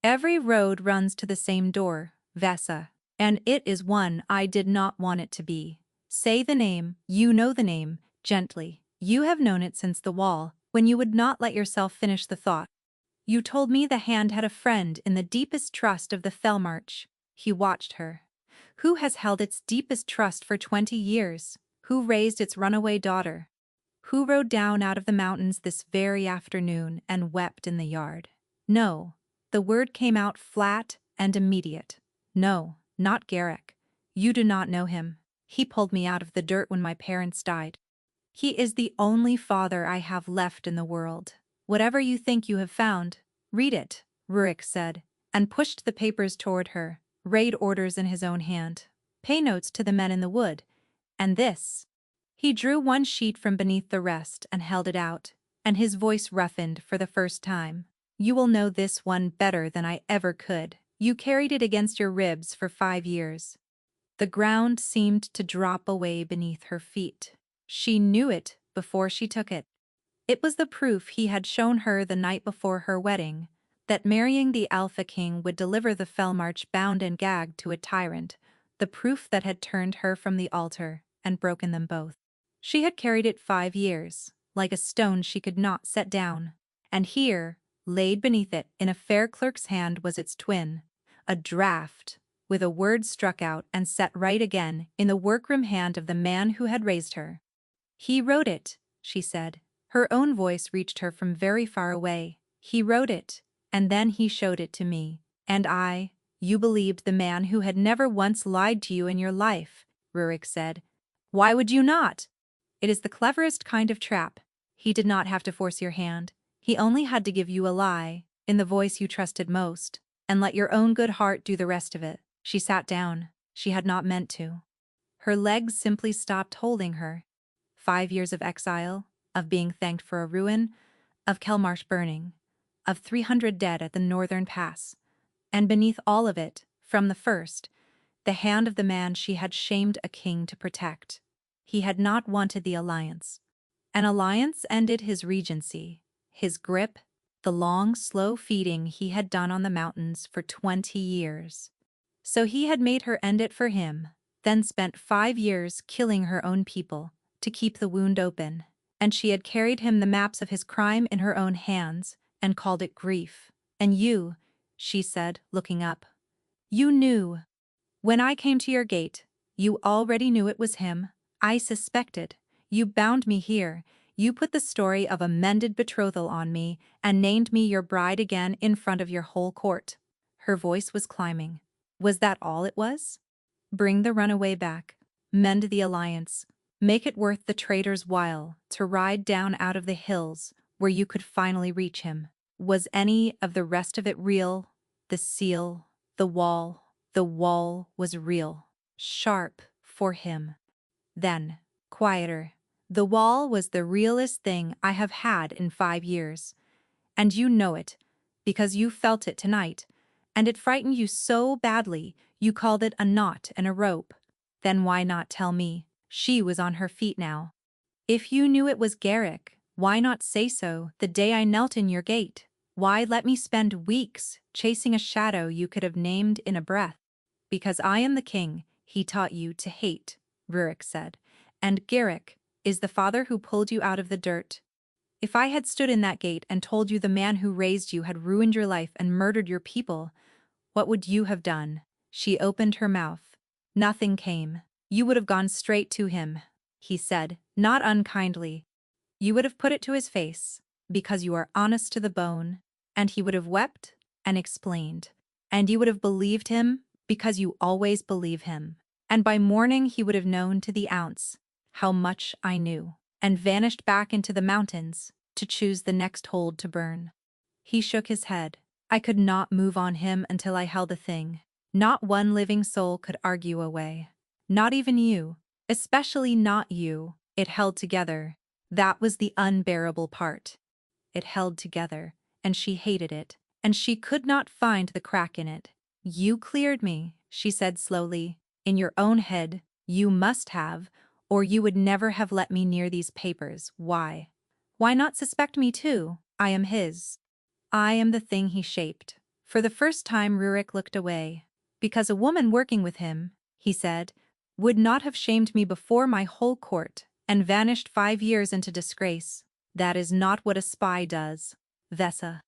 Every road runs to the same door, Vesa, and it is one I did not want it to be. Say the name, you know the name, gently. You have known it since the wall, when you would not let yourself finish the thought. You told me the hand had a friend in the deepest trust of the Thelmarch." He watched her. "Who has held its deepest trust for 20 years? Who raised its runaway daughter? Who rode down out of the mountains this very afternoon and wept in the yard?" "No." The word came out flat and immediate. "No, not Garrick. You do not know him. He pulled me out of the dirt when my parents died. He is the only father I have left in the world. Whatever you think you have found, read it. Rurik said, and pushed the papers toward her, raid orders in his own hand. Pay notes to the men in the wood. And this. He drew one sheet from beneath the rest and held it out, and his voice roughened for the first time. You will know this one better than I ever could. You carried it against your ribs for 5 years. The ground seemed to drop away beneath her feet. She knew it before she took it. It was the proof he had shown her the night before her wedding, that marrying the Alpha King would deliver the Felmarch bound and gagged to a tyrant, the proof that had turned her from the altar and broken them both. She had carried it 5 years, like a stone she could not set down, and here, laid beneath it in a fair clerk's hand was its twin, a draft, with a word struck out and set right again in the workroom hand of the man who had raised her. He wrote it, she said. Her own voice reached her from very far away. He wrote it, and then he showed it to me. And you believed the man who had never once lied to you in your life, Rurik said. Why would you not? It is the cleverest kind of trap. He did not have to force your hand. He only had to give you a lie, in the voice you trusted most, and let your own good heart do the rest of it. She sat down. She had not meant to. Her legs simply stopped holding her. 5 years of exile, of being thanked for a ruin, of Kelmarsh burning, of 300 dead at the northern pass, and beneath all of it, from the first, the hand of the man she had shamed a king to protect. He had not wanted the alliance. An alliance ended his regency, his grip, the long, slow feeding he had done on the mountains for 20 years. So he had made her end it for him, then spent 5 years killing her own people to keep the wound open, and she had carried him the maps of his crime in her own hands and called it grief. And you, she said, looking up, you knew. When I came to your gate, you already knew it was him. I suspected. You bound me here. You put the story of a mended betrothal on me and named me your bride again in front of your whole court. Her voice was climbing. Was that all it was? Bring the runaway back. Mend the alliance. Make it worth the traitor's while to ride down out of the hills where you could finally reach him. Was any of the rest of it real? The seal, the wall was real. Sharp for him. Then, quieter. The wall was the realest thing I have had in 5 years. And you know it, because you felt it tonight, and it frightened you so badly you called it a knot and a rope. Then why not tell me? She was on her feet now. If you knew it was Garrick, why not say so the day I knelt in your gate? Why let me spend weeks chasing a shadow you could have named in a breath? Because I am the king he taught you to hate, Rurik said, and Garrick is the father who pulled you out of the dirt. If I had stood in that gate and told you the man who raised you had ruined your life and murdered your people, what would you have done? She opened her mouth. Nothing came. You would have gone straight to him, he said, not unkindly. You would have put it to his face, because you are honest to the bone, and he would have wept and explained. And you would have believed him, because you always believe him. And by morning he would have known to the ounce how much I knew, and vanished back into the mountains to choose the next hold to burn. He shook his head. I could not move on him until I held a thing. Not one living soul could argue away. Not even you. Especially not you. It held together. That was the unbearable part. It held together, and she hated it, and she could not find the crack in it. You cleared me, she said slowly. In your own head, you must have, or you would never have let me near these papers. Why? Why not suspect me too? I am his. I am the thing he shaped. For the first time Rurik looked away. Because a woman working with him, he said, would not have shamed me before my whole court and vanished 5 years into disgrace. That is not what a spy does, Vesa.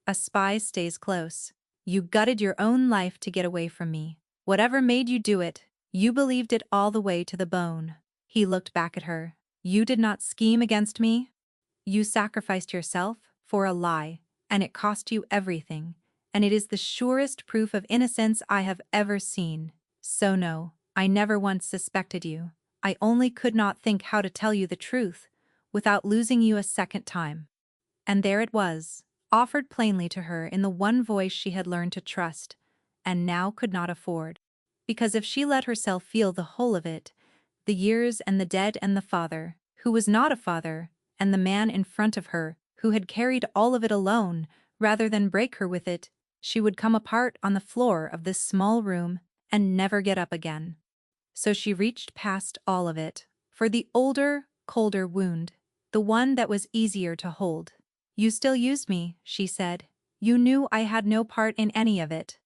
A spy stays close. You gutted your own life to get away from me. Whatever made you do it, you believed it all the way to the bone. He looked back at her. You did not scheme against me. You sacrificed yourself for a lie, and it cost you everything, and it is the surest proof of innocence I have ever seen. So no, I never once suspected you. I only could not think how to tell you the truth, without losing you a second time. And there it was, offered plainly to her in the one voice she had learned to trust, and now could not afford. Because if she let herself feel the whole of it, the years and the dead and the father, who was not a father, and the man in front of her, who had carried all of it alone, rather than break her with it, she would come apart on the floor of this small room and never get up again. So she reached past all of it, for the older, colder wound, the one that was easier to hold. "You still used me," she said. "You knew I had no part in any of it.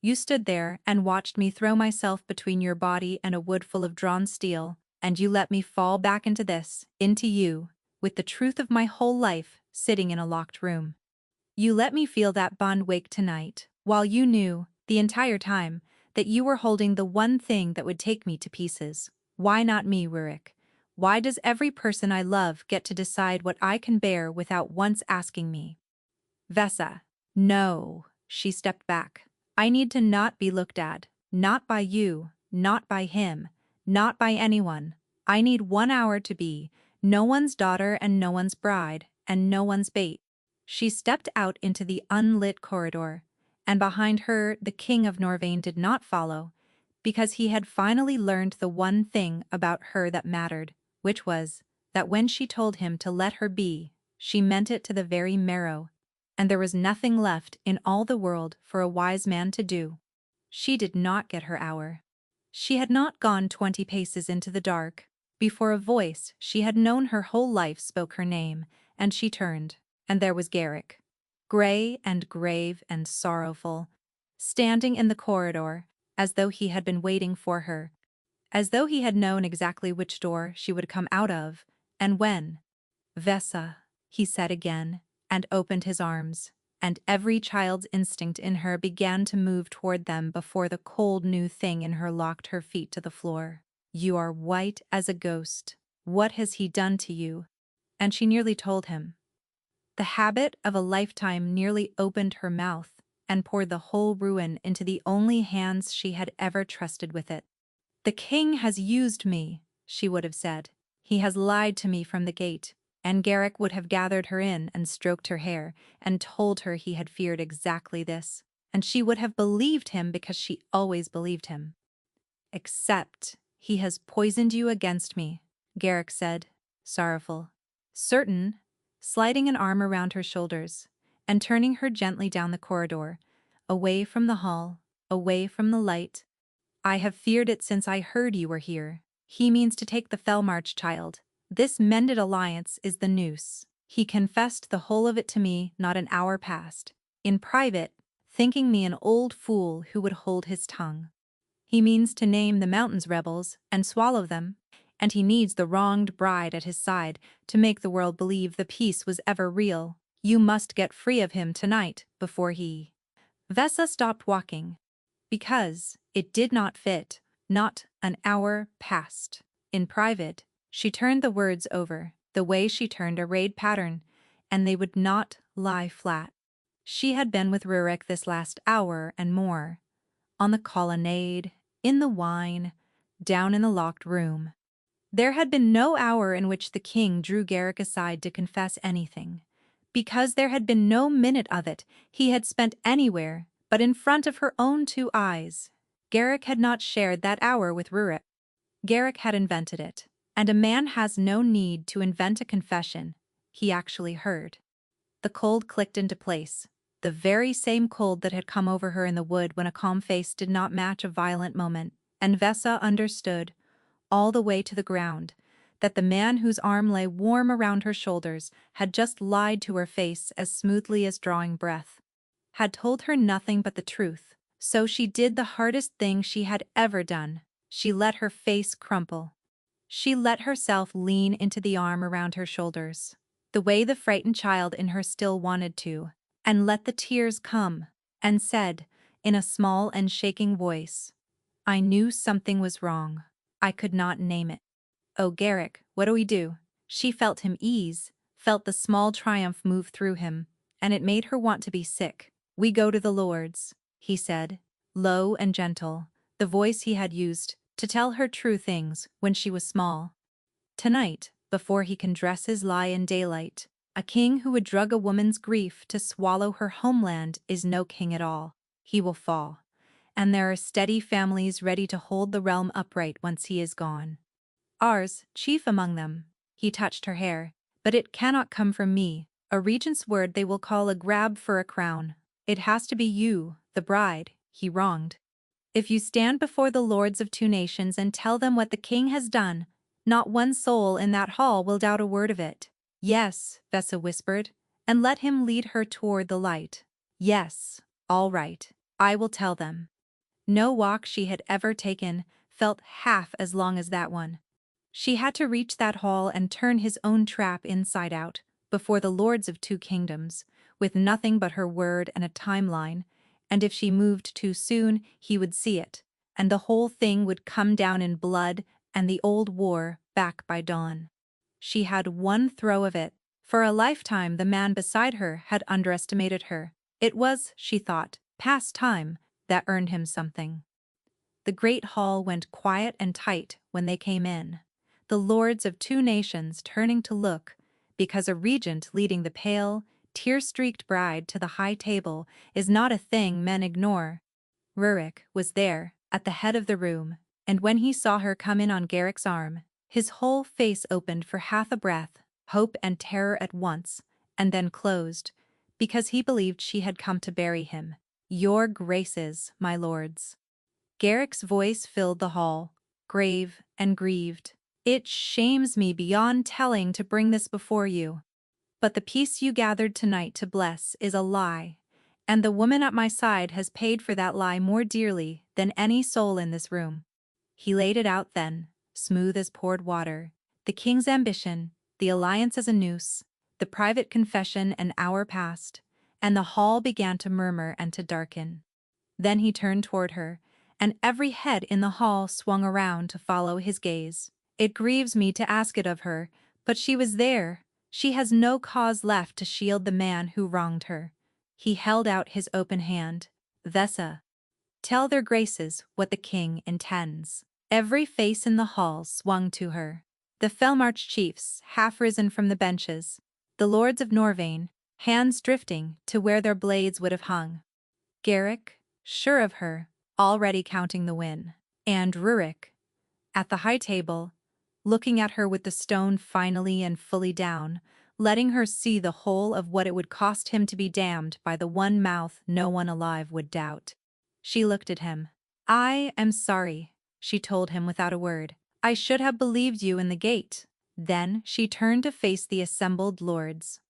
You stood there and watched me throw myself between your body and a wood full of drawn steel, and you let me fall back into this, into you, with the truth of my whole life sitting in a locked room. You let me feel that bond wake tonight, while you knew, the entire time, that you were holding the one thing that would take me to pieces. Why not me, Rurik? Why does every person I love get to decide what I can bear without once asking me?" "Vesa." "No." She stepped back. "I need to not be looked at, not by you, not by him, not by anyone. I need 1 hour to be no one's daughter and no one's bride, and no one's bait." She stepped out into the unlit corridor, and behind her the king of Norvain did not follow, because he had finally learned the one thing about her that mattered, which was that when she told him to let her be, she meant it to the very marrow, and there was nothing left in all the world for a wise man to do. She did not get her hour. She had not gone 20 paces into the dark before a voice she had known her whole life spoke her name, and she turned, and there was Garrick, gray and grave and sorrowful, standing in the corridor, as though he had been waiting for her, as though he had known exactly which door she would come out of, and when. "Vesa," he said again, and opened his arms, and every child's instinct in her began to move toward them before the cold new thing in her locked her feet to the floor. "You are white as a ghost. What has he done to you?" And she nearly told him. The habit of a lifetime nearly opened her mouth and poured the whole ruin into the only hands she had ever trusted with it. "The king has used me," she would have said. "He has lied to me from the gate." And Garrick would have gathered her in and stroked her hair and told her he had feared exactly this, and she would have believed him because she always believed him. "Except he has poisoned you against me," Garrick said, sorrowful. Certain, sliding an arm around her shoulders and turning her gently down the corridor, away from the hall, away from the light. "I have feared it since I heard you were here. He means to take the Fellmarch child. This mended alliance is the noose. He confessed the whole of it to me not an hour past, in private, thinking me an old fool who would hold his tongue. He means to name the mountains rebels and swallow them, and he needs the wronged bride at his side to make the world believe the peace was ever real. You must get free of him tonight before he—" Vesa stopped walking, because it did not fit. Not an hour passed. In private, she turned the words over, the way she turned a raid pattern, and they would not lie flat. She had been with Rurik this last hour and more. On the colonnade, in the wine, down in the locked room. There had been no hour in which the king drew Garrick aside to confess anything, because there had been no minute of it he had spent anywhere but in front of her own 2 eyes. Garrick had not shared that hour with Rurik. Garrick had invented it, and a man has no need to invent a confession he actually heard. The cold clicked into place, the very same cold that had come over her in the wood when a calm face did not match a violent moment, and Vesa understood, all the way to the ground, that the man whose arm lay warm around her shoulders had just lied to her face as smoothly as drawing breath, had told her nothing but the truth. So she did the hardest thing she had ever done. She let her face crumple. She let herself lean into the arm around her shoulders, the way the frightened child in her still wanted to, and let the tears come, and said, in a small and shaking voice, "I knew something was wrong. I could not name it. Oh, Garrick, what do we do?" She felt him ease, felt the small triumph move through him, and it made her want to be sick. "We go to the Lords," he said, low and gentle, the voice he had used to tell her true things when she was small. "Tonight, before he can dress his lie in daylight, A king who would drug a woman's grief to swallow her homeland is no king at all. He will fall. And there are steady families ready to hold the realm upright once he is gone. Ours, chief among them. He touched her hair. But it cannot come from me, a regent's word they will call a grab for a crown. It has to be you, the bride, he wronged. If you stand before the lords of two nations and tell them what the king has done, not one soul in that hall will doubt a word of it. Yes, Vessa whispered, and let him lead her toward the light. Yes, all right, I will tell them. No walk she had ever taken felt half as long as that one. She had to reach that hall and turn his own trap inside out, before the lords of two kingdoms, with nothing but her word and a timeline, and if she moved too soon, he would see it, and the whole thing would come down in blood and the old war back by dawn. She had one throw of it. For a lifetime the man beside her had underestimated her. It was, she thought, past time, that earned him something. The great hall went quiet and tight when they came in, the lords of two nations turning to look, because a regent leading the pale, tear-streaked bride to the high table is not a thing men ignore. Rurik was there, at the head of the room, and when he saw her come in on Garrick's arm, his whole face opened for half a breath, hope and terror at once, and then closed, because he believed she had come to bury him. Your graces, my lords. Garrick's voice filled the hall, grave and grieved. It shames me beyond telling to bring this before you. But the peace you gathered tonight to bless is a lie, and the woman at my side has paid for that lie more dearly than any soul in this room. He laid it out then, smooth as poured water, the king's ambition, the alliance as a noose, the private confession an hour past, and the hall began to murmur and to darken. Then he turned toward her, and every head in the hall swung around to follow his gaze. It grieves me to ask it of her, but she was there. She has no cause left to shield the man who wronged her. He held out his open hand. Vessa, tell their graces what the king intends. Every face in the hall swung to her. The Felmarch chiefs, half risen from the benches, the lords of Norvain, hands drifting to where their blades would have hung. Garrick, sure of her, already counting the win. And Rurik, at the high table, looking at her with the stone finally and fully down, letting her see the whole of what it would cost him to be damned by the one mouth no one alive would doubt. She looked at him. I am sorry, she told him without a word. I should have believed you in the gate. Then she turned to face the assembled lords.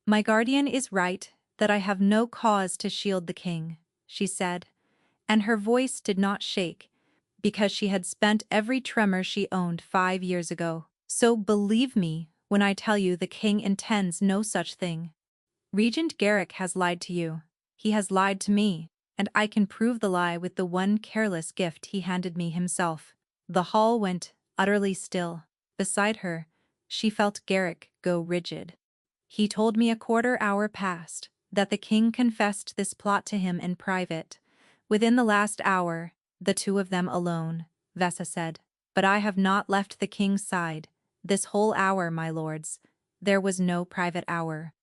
My guardian is right that I have no cause to shield the king, she said, and her voice did not shake, because she had spent every tremor she owned 5 years ago. So believe me when I tell you the king intends no such thing. Regent Garrick has lied to you. He has lied to me, and I can prove the lie with the one careless gift he handed me himself. The hall went utterly still. Beside her, she felt Garrick go rigid. He told me a quarter hour past that the king confessed this plot to him in private. Within the last hour, the two of them alone, Vessa said. But I have not left the king's side. This whole hour, my lords. There was no private hour.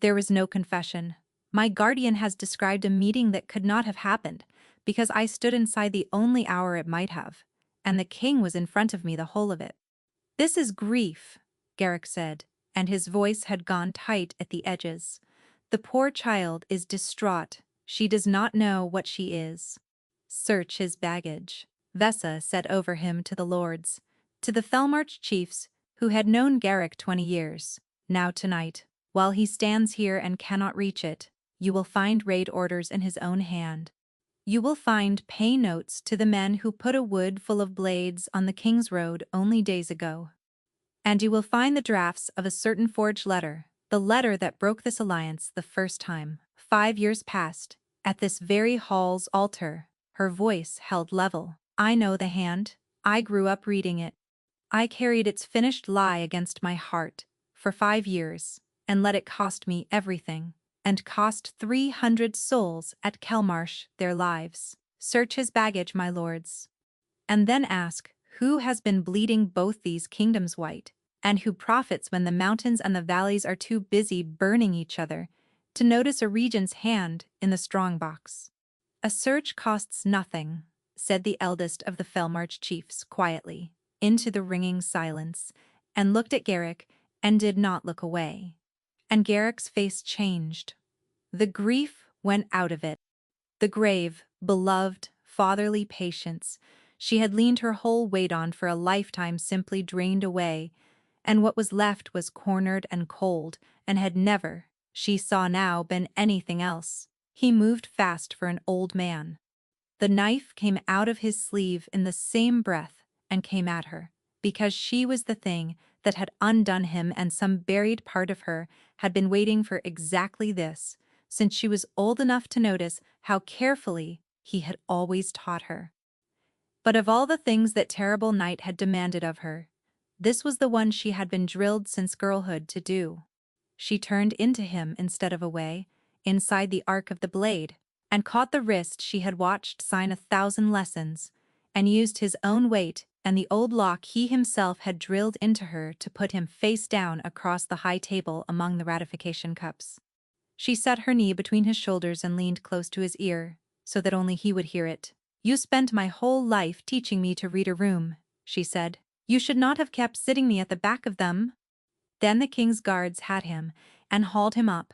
There was no confession. My guardian has described a meeting that could not have happened, because I stood inside the only hour it might have, and the king was in front of me the whole of it. This is grief, Garrick said, and his voice had gone tight at the edges. The poor child is distraught. She does not know what she is. Search his baggage, Vessa said over him to the lords, to the Felmarch chiefs, who had known Garrick 20 years. Now tonight, while he stands here and cannot reach it, you will find raid orders in his own hand. You will find pay notes to the men who put a wood full of blades on the King's Road only days ago. And you will find the drafts of a certain forged letter, the letter that broke this alliance the first time, 5 years past, at this very hall's altar. Her voice held level. I know the hand. I grew up reading it. I carried its finished lie against my heart for 5 years, and let it cost me everything, and cost 300 souls at Kelmarsh their lives. Search his baggage, my lords. And then ask, who has been bleeding both these kingdoms white? and who profits when the mountains and the valleys are too busy burning each other to notice a regent's hand in the strong box. A search costs nothing, said the eldest of the Felmarch chiefs quietly, into the ringing silence, and looked at Garrick and did not look away. And Garrick's face changed. The grief went out of it. The grave, beloved, fatherly patience she had leaned her whole weight on for a lifetime simply drained away, and what was left was cornered and cold, and had never, she saw now, been anything else. He moved fast for an old man. The knife came out of his sleeve in the same breath and came at her, because she was the thing that had undone him, and some buried part of her had been waiting for exactly this, since she was old enough to notice how carefully he had always taught her. But of all the things that terrible night had demanded of her, this was the one she had been drilled since girlhood to do. She turned into him instead of away, inside the arc of the blade, and caught the wrist she had watched sign 1,000 lessons, and used his own weight and the old lock he himself had drilled into her to put him face down across the high table among the ratification cups. She set her knee between his shoulders and leaned close to his ear, so that only he would hear it. "You spent my whole life teaching me to read a room," she said. "You should not have kept sitting me at the back of them." Then the king's guards had him and hauled him up,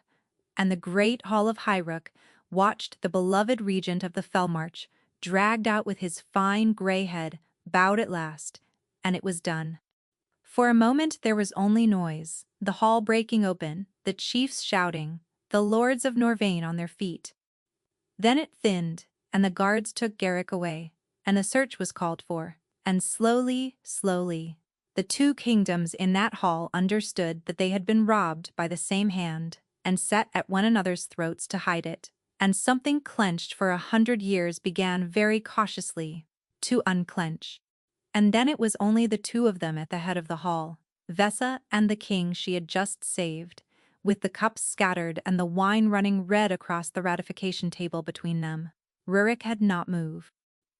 and the great hall of Hyruk watched the beloved regent of the Felmarch, dragged out with his fine grey head, bowed at last, and it was done. For a moment there was only noise, the hall breaking open, the chiefs shouting, the lords of Norvain on their feet. Then it thinned, and the guards took Garrick away, and the search was called for, and slowly, the two kingdoms in that hall understood that they had been robbed by the same hand, and set at one another's throats to hide it, and something clenched for 100 years began very cautiously to unclench. And then it was only the two of them at the head of the hall, Vessa and the king she had just saved, with the cups scattered and the wine running red across the ratification table between them. Rurik had not moved.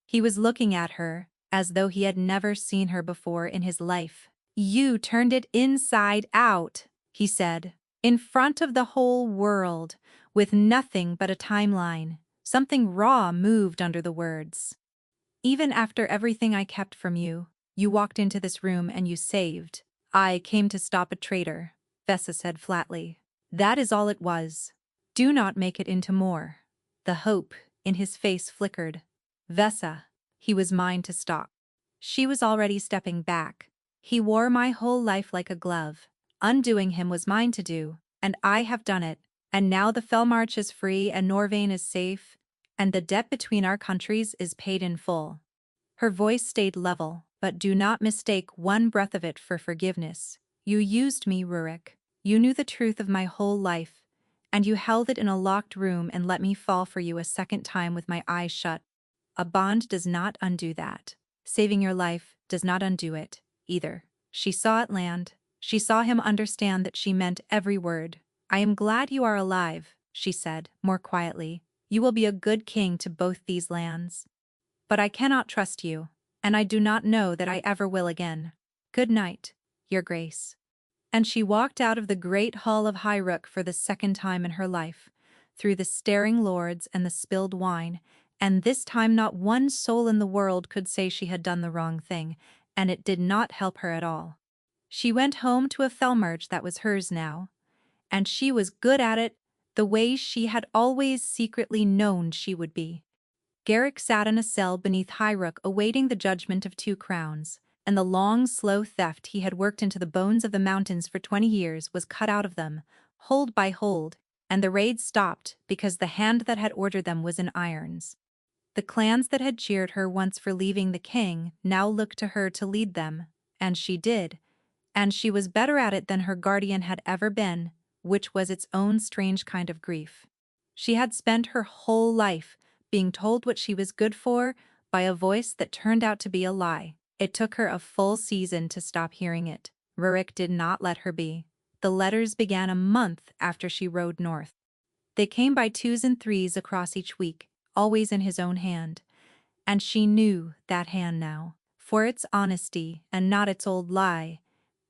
He was looking at her as though he had never seen her before in his life. "You turned it inside out," he said, "in front of the whole world, with nothing but a timeline." Something raw moved under the words. "Even after everything I kept from you, you walked into this room and you saved." "I came to stop a traitor," Vessa said flatly. "That is all it was. Do not make it into more." The hope in his face flickered. "Vessa." He was mine to stop. She was already stepping back. "He wore my whole life like a glove. Undoing him was mine to do, and I have done it. And now the Felmarch is free and Norvain is safe, and the debt between our countries is paid in full." Her voice stayed level, but do not mistake one breath of it for forgiveness. "You used me, Rurik. You knew the truth of my whole life, and you held it in a locked room and let me fall for you a second time with my eyes shut. A bond does not undo that. Saving your life does not undo it, either." She saw it land. She saw him understand that she meant every word. "I am glad you are alive," she said, more quietly. "You will be a good king to both these lands. But I cannot trust you, and I do not know that I ever will again. Good night, your grace." And she walked out of the great hall of Hyruk for the second time in her life, through the staring lords and the spilled wine, and this time not one soul in the world could say she had done the wrong thing, and it did not help her at all. She went home to a Felmarch that was hers now, and she was good at it the way she had always secretly known she would be. Garrick sat in a cell beneath Hyruk awaiting the judgment of 2 crowns, and the long, slow theft he had worked into the bones of the mountains for 20 years was cut out of them, hold by hold, and the raids stopped because the hand that had ordered them was in irons. The clans that had cheered her once for leaving the king now looked to her to lead them, and she did, and she was better at it than her guardian had ever been, which was its own strange kind of grief. She had spent her whole life being told what she was good for by a voice that turned out to be a lie. It took her a full season to stop hearing it. Rurik did not let her be. The letters began a month after she rode north. They came by 2s and 3s across each week, always in his own hand. And she knew that hand now, for its honesty and not its old lie,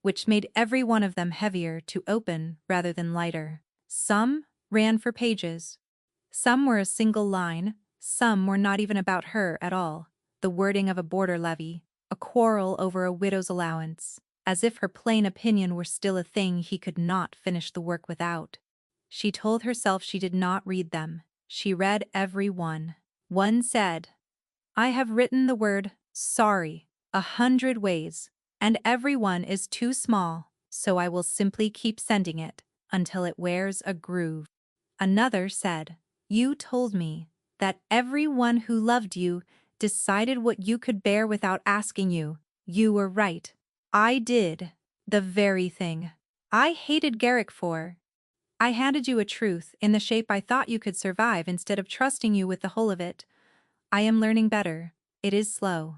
which made every one of them heavier to open rather than lighter. Some ran for pages. Some were a single line, some were not even about her at all. The wording of a border levy, a quarrel over a widow's allowance, as if her plain opinion were still a thing he could not finish the work without. She told herself she did not read them. She read every one. One said, "I have written the word sorry 100 ways, and every one is too small, so I will simply keep sending it until it wears a groove." Another said, "You told me that everyone who loved you decided what you could bear without asking you. You were right. I did the very thing I hated Garrick for. I handed you a truth in the shape I thought you could survive instead of trusting you with the whole of it. I am learning better. It is slow."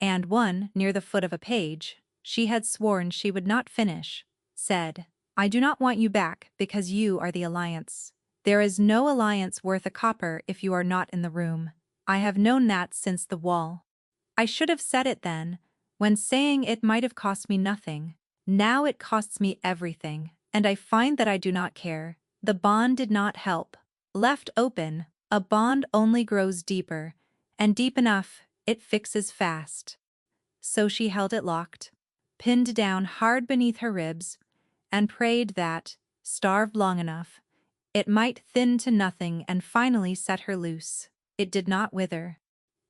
And one, near the foot of a page, she had sworn she would not finish, said, "I do not want you back because you are the alliance. There is no alliance worth a copper if you are not in the room. I have known that since the wall. I should have said it then, when saying it might have cost me nothing. Now it costs me everything, and I find that I do not care." The bond did not help. Left open, a bond only grows deeper, and deep enough, it fixes fast. So she held it locked, pinned down hard beneath her ribs, and prayed that, starved long enough, it might thin to nothing and finally set her loose. It did not wither.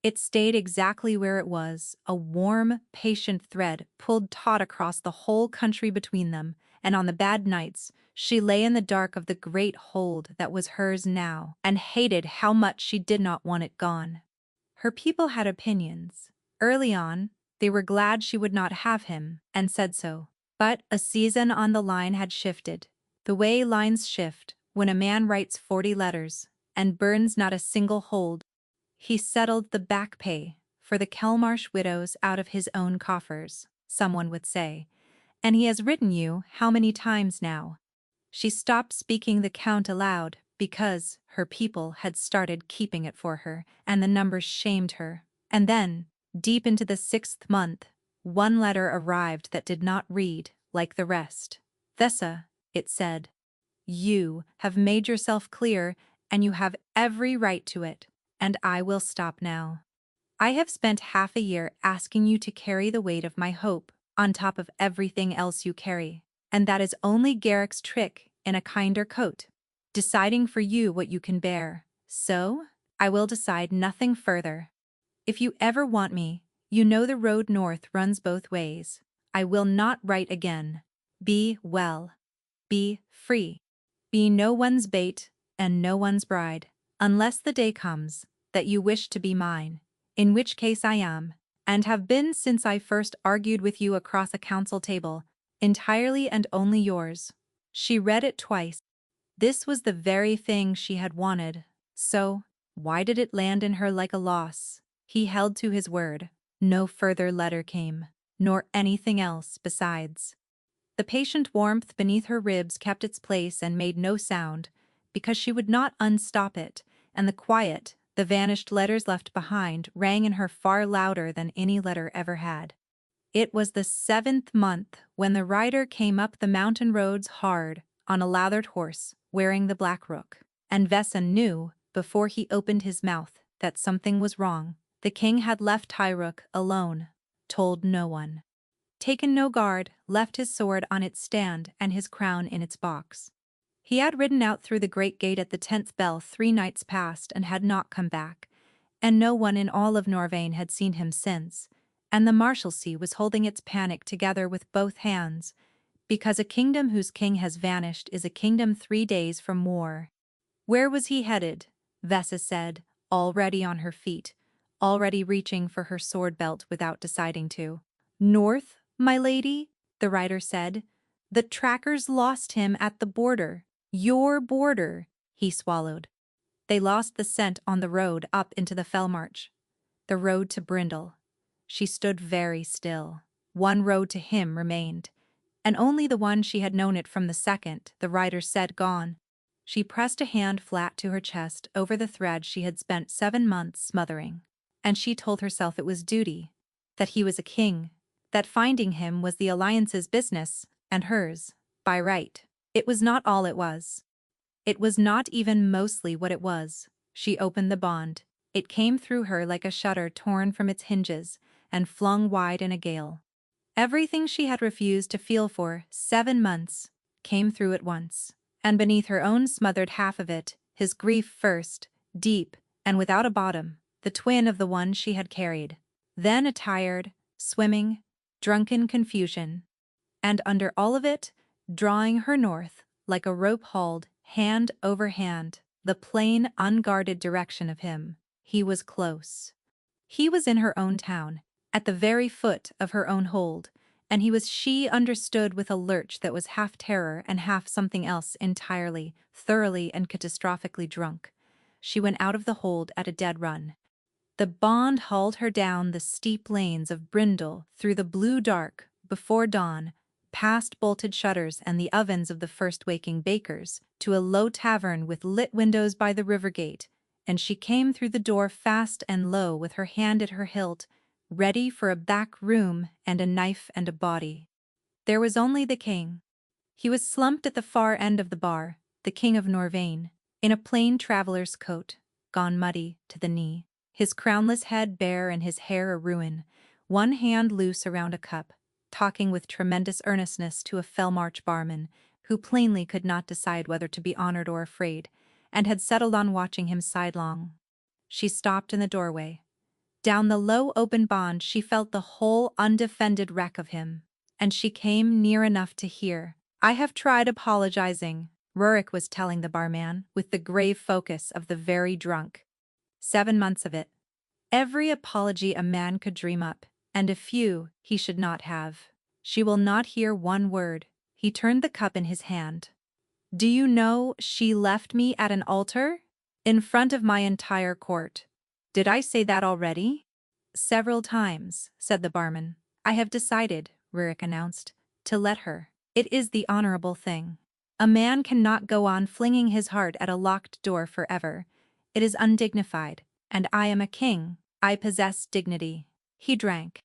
It stayed exactly where it was, a warm, patient thread pulled taut across the whole country between them, and on the bad nights, she lay in the dark of the great hold that was hers now, and hated how much she did not want it gone. Her people had opinions. Early on, they were glad she would not have him, and said so. But a season on the line had shifted. The way lines shift when a man writes 40 letters and burns not a single hold. He settled the back pay for the Kelmarsh widows out of his own coffers, someone would say. And he has written you how many times now? She stopped speaking the count aloud because her people had started keeping it for her, and the numbers shamed her. And then, deep into the 6th month, one letter arrived that did not read like the rest. "Thessa," it said, "you have made yourself clear, and you have every right to it, and I will stop now. I have spent half a year asking you to carry the weight of my hope on top of everything else you carry, and that is only Garrick's trick in a kinder coat, deciding for you what you can bear. So, I will decide nothing further. If you ever want me, you know the road north runs both ways. I will not write again. Be well. Be free. Be no one's bait and no one's bride, unless the day comes that you wish to be mine, in which case I am, and have been since I first argued with you across a council table, entirely and only yours." She read it twice. This was the very thing she had wanted, so why did it land in her like a loss? He held to his word. No further letter came, nor anything else besides. The patient warmth beneath her ribs kept its place and made no sound, because she would not unstop it, and the quiet, the vanished letters left behind, rang in her far louder than any letter ever had. It was the 7th month when the rider came up the mountain roads hard, on a lathered horse, wearing the black rook, and Vessa knew, before he opened his mouth, that something was wrong. The king had left Hyruk alone, told no one. Taken no guard, left his sword on its stand and his crown in its box. He had ridden out through the great gate at the 10th bell 3 nights past and had not come back, and no one in all of Norvain had seen him since, and the Marshalsea was holding its panic together with both hands, because a kingdom whose king has vanished is a kingdom 3 days from war. Where was he headed? Vessa said, already on her feet, already reaching for her sword belt without deciding to. "North, my lady," the rider said. "The trackers lost him at the border. Your border." He swallowed. They lost the scent on the road up into the Fellmarch. The road to Brindle. She stood very still. One road to him remained, and only the one she had known it from the second, the rider said, gone. She pressed a hand flat to her chest over the thread she had spent 7 months smothering, and she told herself it was duty, that he was a king, that finding him was the alliance's business, and hers, by right. It was not all it was. It was not even mostly what it was. She opened the bond. It came through her like a shutter torn from its hinges and flung wide in a gale. Everything she had refused to feel for 7 months came through at once, and beneath her own smothered half of it, his grief first, deep, and without a bottom, the twin of the one she had carried. Then a tired, swimming, drunken confusion. And under all of it, drawing her north, like a rope hauled, hand over hand, the plain, unguarded direction of him. He was close. He was in her own town, at the very foot of her own hold, and she understood with a lurch that was half terror and half something else entirely, thoroughly and catastrophically drunk. She went out of the hold at a dead run. The bond hauled her down the steep lanes of Brindle through the blue dark, before dawn, past bolted shutters and the ovens of the first waking bakers, to a low tavern with lit windows by the river gate, and she came through the door fast and low with her hand at her hilt, ready for a back room and a knife and a body. There was only the king. He was slumped at the far end of the bar, the king of Norvain, in a plain traveler's coat, gone muddy to the knee, his crownless head bare and his hair a ruin, one hand loose around a cup, talking with tremendous earnestness to a Fellmarch barman, who plainly could not decide whether to be honored or afraid, and had settled on watching him sidelong. She stopped in the doorway. Down the low open bond she felt the whole undefended wreck of him, and she came near enough to hear. "I have tried apologizing," Rurik was telling the barman, with the grave focus of the very drunk. 7 months of it. Every apology a man could dream up, and a few he should not have. She will not hear one word. He turned the cup in his hand. "Do you know she left me at an altar? In front of my entire court. Did I say that already?" "Several times," said the barman. "I have decided," Rurik announced, "to let her. It is the honorable thing. A man cannot go on flinging his heart at a locked door forever. It is undignified, and I am a king. I possess dignity." He drank.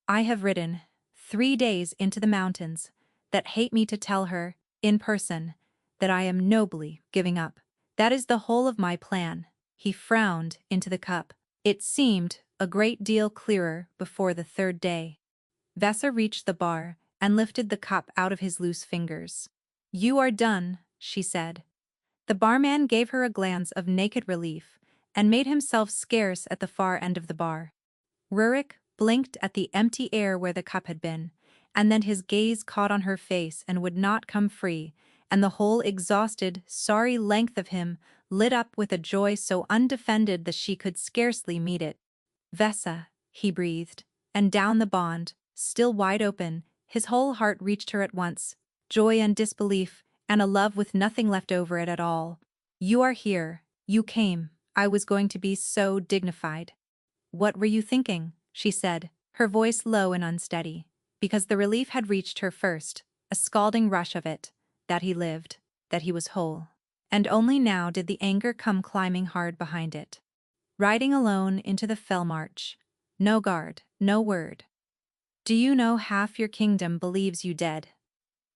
"I have ridden 3 days into the mountains that hate me to tell her, in person, that I am nobly giving up. That is the whole of my plan." He frowned into the cup. It seemed a great deal clearer before the 3rd day. Vesa reached the bar and lifted the cup out of his loose fingers. "You are done," she said. The barman gave her a glance of naked relief and made himself scarce at the far end of the bar. Rurik blinked at the empty air where the cup had been, and then his gaze caught on her face and would not come free, and the whole exhausted, sorry length of him lit up with a joy so undefended that she could scarcely meet it. "Vesa," he breathed, and down the bond, still wide open, his whole heart reached her at once, joy and disbelief, and a love with nothing left over it at all. "You are here. You came. I was going to be so dignified." "What were you thinking?" she said, her voice low and unsteady, because the relief had reached her first, a scalding rush of it, that he lived, that he was whole. And only now did the anger come climbing hard behind it. Riding alone into the Fellmarch. No guard, no word. "Do you know half your kingdom believes you dead?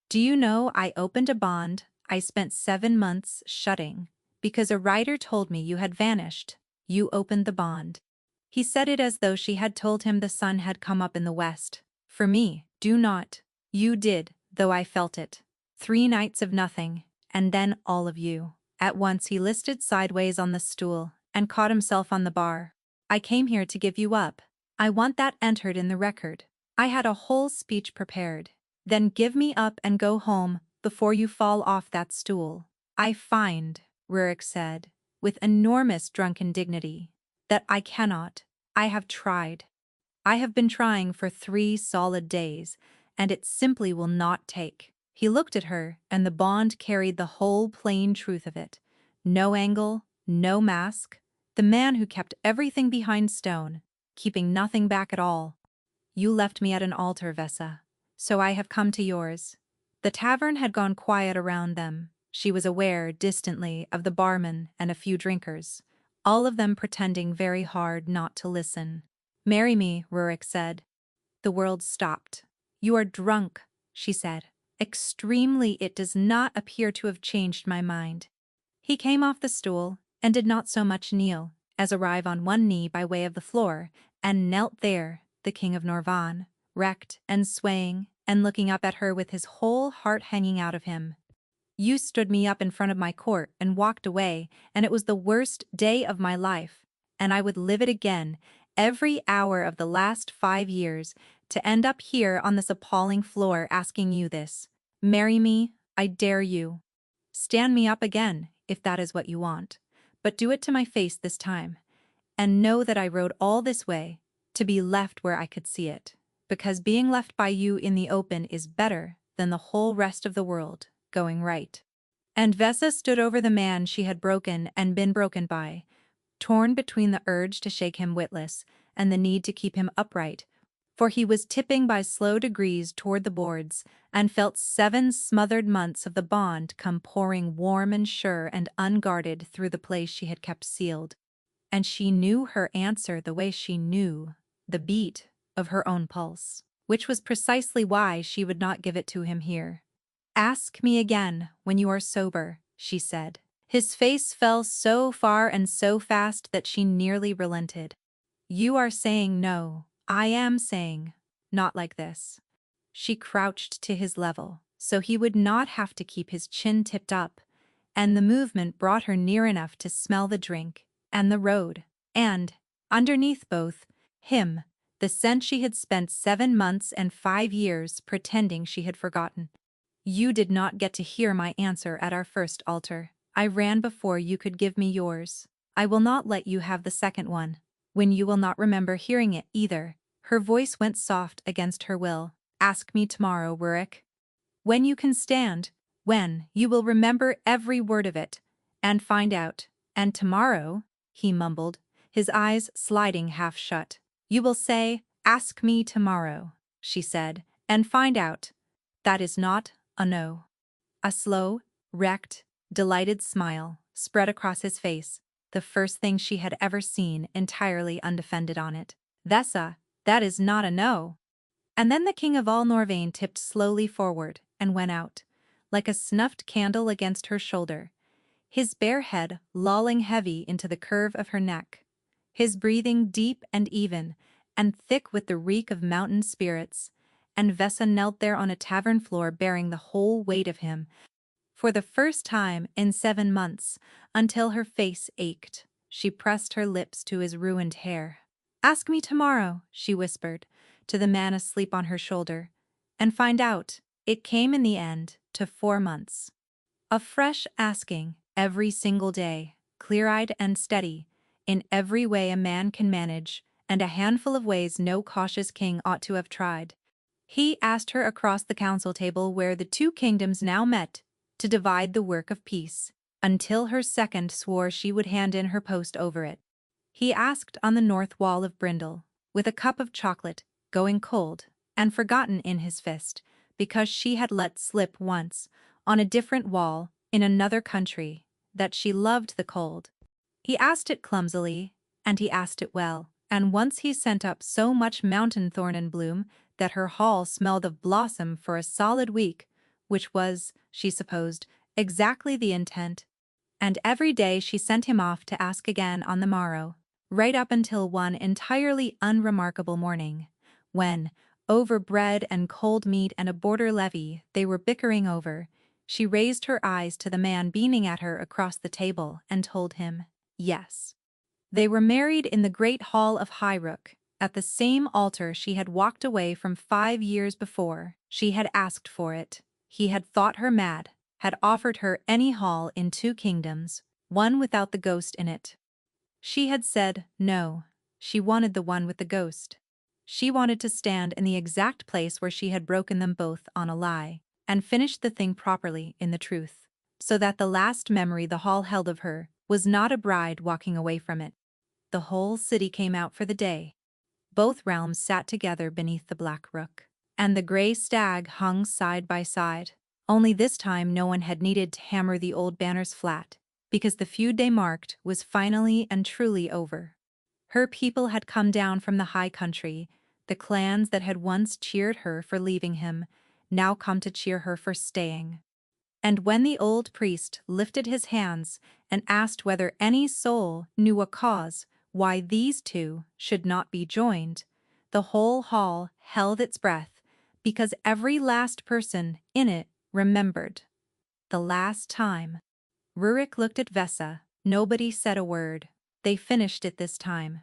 Do you know I opened a bond I spent 7 months shutting, because a writer told me you had vanished? You opened the bond." He said it as though she had told him the sun had come up in the west. "For me, do not." "You did, though I felt it. 3 nights of nothing, and then all of you." At once he listed sideways on the stool and caught himself on the bar. "I came here to give you up. I want that entered in the record. I had a whole speech prepared. Then give me up and go home before you fall off that stool." "I find," Rurik said, with enormous drunken dignity, "that I cannot. I have tried. I have been trying for 3 solid days, and it simply will not take." He looked at her, and the bond carried the whole plain truth of it. No angle, no mask. The man who kept everything behind stone, keeping nothing back at all. "You left me at an altar, Vesa, so I have come to yours." The tavern had gone quiet around them. She was aware, distantly, of the barman and a few drinkers, all of them pretending very hard not to listen. "Marry me," Rurik said. The world stopped. "You are drunk," she said. "Extremely, it does not appear to have changed my mind." He came off the stool, and did not so much kneel, as arrive on one knee by way of the floor, and knelt there, the king of Norvan, wrecked and swaying, and looking up at her with his whole heart hanging out of him. "You stood me up in front of my court and walked away, and it was the worst day of my life, and I would live it again, every hour of the last 5 years, to end up here on this appalling floor asking you this. Marry me, I dare you. Stand me up again, if that is what you want, but do it to my face this time. And know that I rode all this way, to be left where I could see it, because being left by you in the open is better than the whole rest of the world going right." And Vesa stood over the man she had broken and been broken by, torn between the urge to shake him witless and the need to keep him upright, for he was tipping by slow degrees toward the boards, and felt 7 smothered months of the bond come pouring warm and sure and unguarded through the place she had kept sealed. And she knew her answer the way she knew the beat of her own pulse, which was precisely why she would not give it to him here. "Ask me again when you are sober," she said. His face fell so far and so fast that she nearly relented. "You are saying no. I am saying, not like this." She crouched to his level, so he would not have to keep his chin tipped up, and the movement brought her near enough to smell the drink and the road, and, underneath both, him, the scent she had spent 7 months and 5 years pretending she had forgotten. "You did not get to hear my answer at our first altar. I ran before you could give me yours. I will not let you have the second one, when you will not remember hearing it either." Her voice went soft against her will. "Ask me tomorrow, Rurik. When you can stand, when you will remember every word of it, and find out. And tomorrow," he mumbled, his eyes sliding half shut. "You will say, 'Ask me tomorrow,'" she said, "and find out. That is not a no." A slow, wrecked, delighted smile spread across his face, the first thing she had ever seen entirely undefended on it. "Vesa, that is not a no." And then the king of all Norvain tipped slowly forward and went out, like a snuffed candle against her shoulder, his bare head lolling heavy into the curve of her neck, his breathing deep and even, and thick with the reek of mountain spirits, and Vesa knelt there on a tavern floor bearing the whole weight of him, for the first time in 7 months, until her face ached. She pressed her lips to his ruined hair. "Ask me tomorrow," she whispered, to the man asleep on her shoulder, and find out. It came in the end to 4 months. A fresh asking every single day, clear-eyed and steady, in every way a man can manage, and a handful of ways no cautious king ought to have tried. He asked her across the council table where the 2 kingdoms now met, to divide the work of peace, until her second swore she would hand in her post over it. He asked on the north wall of Brindle, with a cup of chocolate, going cold, and forgotten in his fist, because she had let slip once, on a different wall, in another country, that she loved the cold. He asked it clumsily, and he asked it well, and once he sent up so much mountain thorn and bloom that her hall smelled of blossom for a solid week, which was, she supposed, exactly the intent. And every day she sent him off to ask again on the morrow, right up until one entirely unremarkable morning, when, over bread and cold meat and a border levy they were bickering over, she raised her eyes to the man beaming at her across the table and told him, yes. They were married in the great hall of Hyruk, at the same altar she had walked away from 5 years before. She had asked for it. He had thought her mad, had offered her any hall in 2 kingdoms, one without the ghost in it. She had said no, she wanted the one with the ghost. She wanted to stand in the exact place where she had broken them both on a lie, and finished the thing properly in the truth, so that the last memory the hall held of her was not a bride walking away from it. The whole city came out for the day. Both realms sat together beneath the black rook, and the gray stag hung side by side. Only this time no one had needed to hammer the old banners flat, because the feud they marked was finally and truly over. Her people had come down from the high country, The clans that had once cheered her for leaving him now come to cheer her for staying. And when the old priest lifted his hands and asked whether any soul knew a cause why these two should not be joined, the whole hall held its breath because every last person in it remembered. The last time. Rurik looked at Vesa. Nobody said a word. They finished it this time.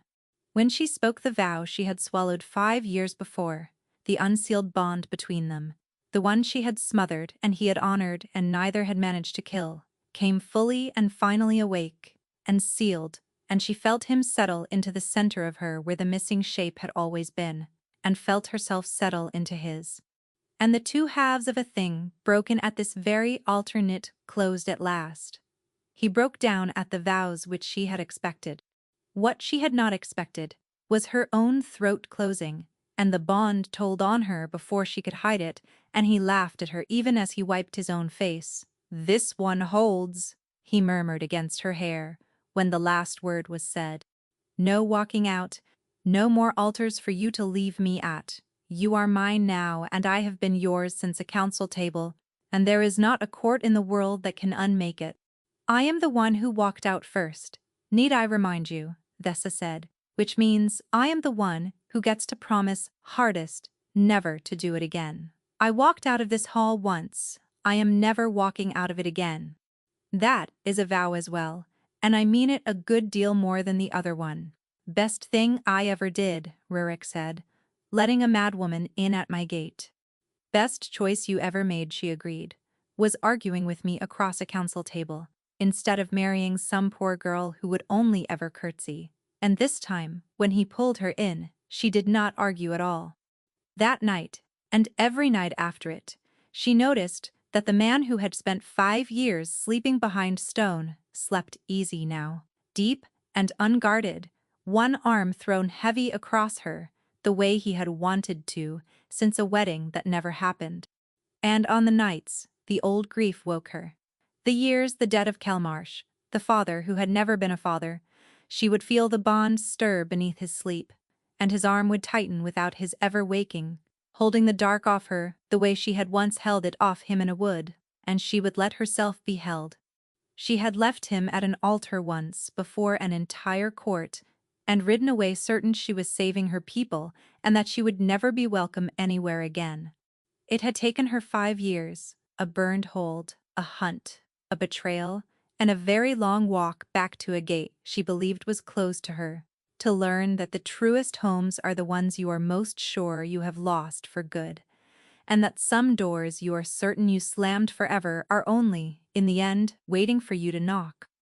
When she spoke the vow she had swallowed 5 years before, the unsealed bond between them, the one she had smothered and he had honored and neither had managed to kill, came fully and finally awake, and sealed, and she felt him settle into the center of her where the missing shape had always been, and felt herself settle into his. And the two halves of a thing, broken at this very alternate, closed at last. He broke down at the vows which she had expected. What she had not expected was her own throat closing, and the bond told on her before she could hide it, and he laughed at her even as he wiped his own face. "This one holds," he murmured against her hair, when the last word was said. "No walking out, no more altars for you to leave me at. You are mine now, and I have been yours since a council table, and there is not a court in the world that can unmake it. I am the one who walked out first. Need I remind you?" Vesa said, "which means I am the one who gets to promise hardest never to do it again. I walked out of this hall once. I am never walking out of it again. That is a vow as well, and I mean it a good deal more than the other one." "Best thing I ever did," Rurik said, "letting a madwoman in at my gate." "Best choice you ever made," she agreed, "was arguing with me across a council table, instead of marrying some poor girl who would only ever curtsy." And this time, when he pulled her in, she did not argue at all. That night, and every night after it, she noticed that the man who had spent 5 years sleeping behind stone slept easy now, deep and unguarded, one arm thrown heavy across her, the way he had wanted to since a wedding that never happened. And on the nights, the old grief woke her. The years, the dead of Kelmarsh, the father who had never been a father, she would feel the bond stir beneath his sleep, and his arm would tighten without his ever waking, holding the dark off her the way she had once held it off him in a wood, and she would let herself be held. She had left him at an altar once before an entire court, and ridden away certain she was saving her people and that she would never be welcome anywhere again. It had taken her 5 years, a burned hold, a hunt, a betrayal, and a very long walk back to a gate she believed was closed to her, to learn that the truest homes are the ones you are most sure you have lost for good, and that some doors you are certain you slammed forever are only, in the end, waiting for you to knock.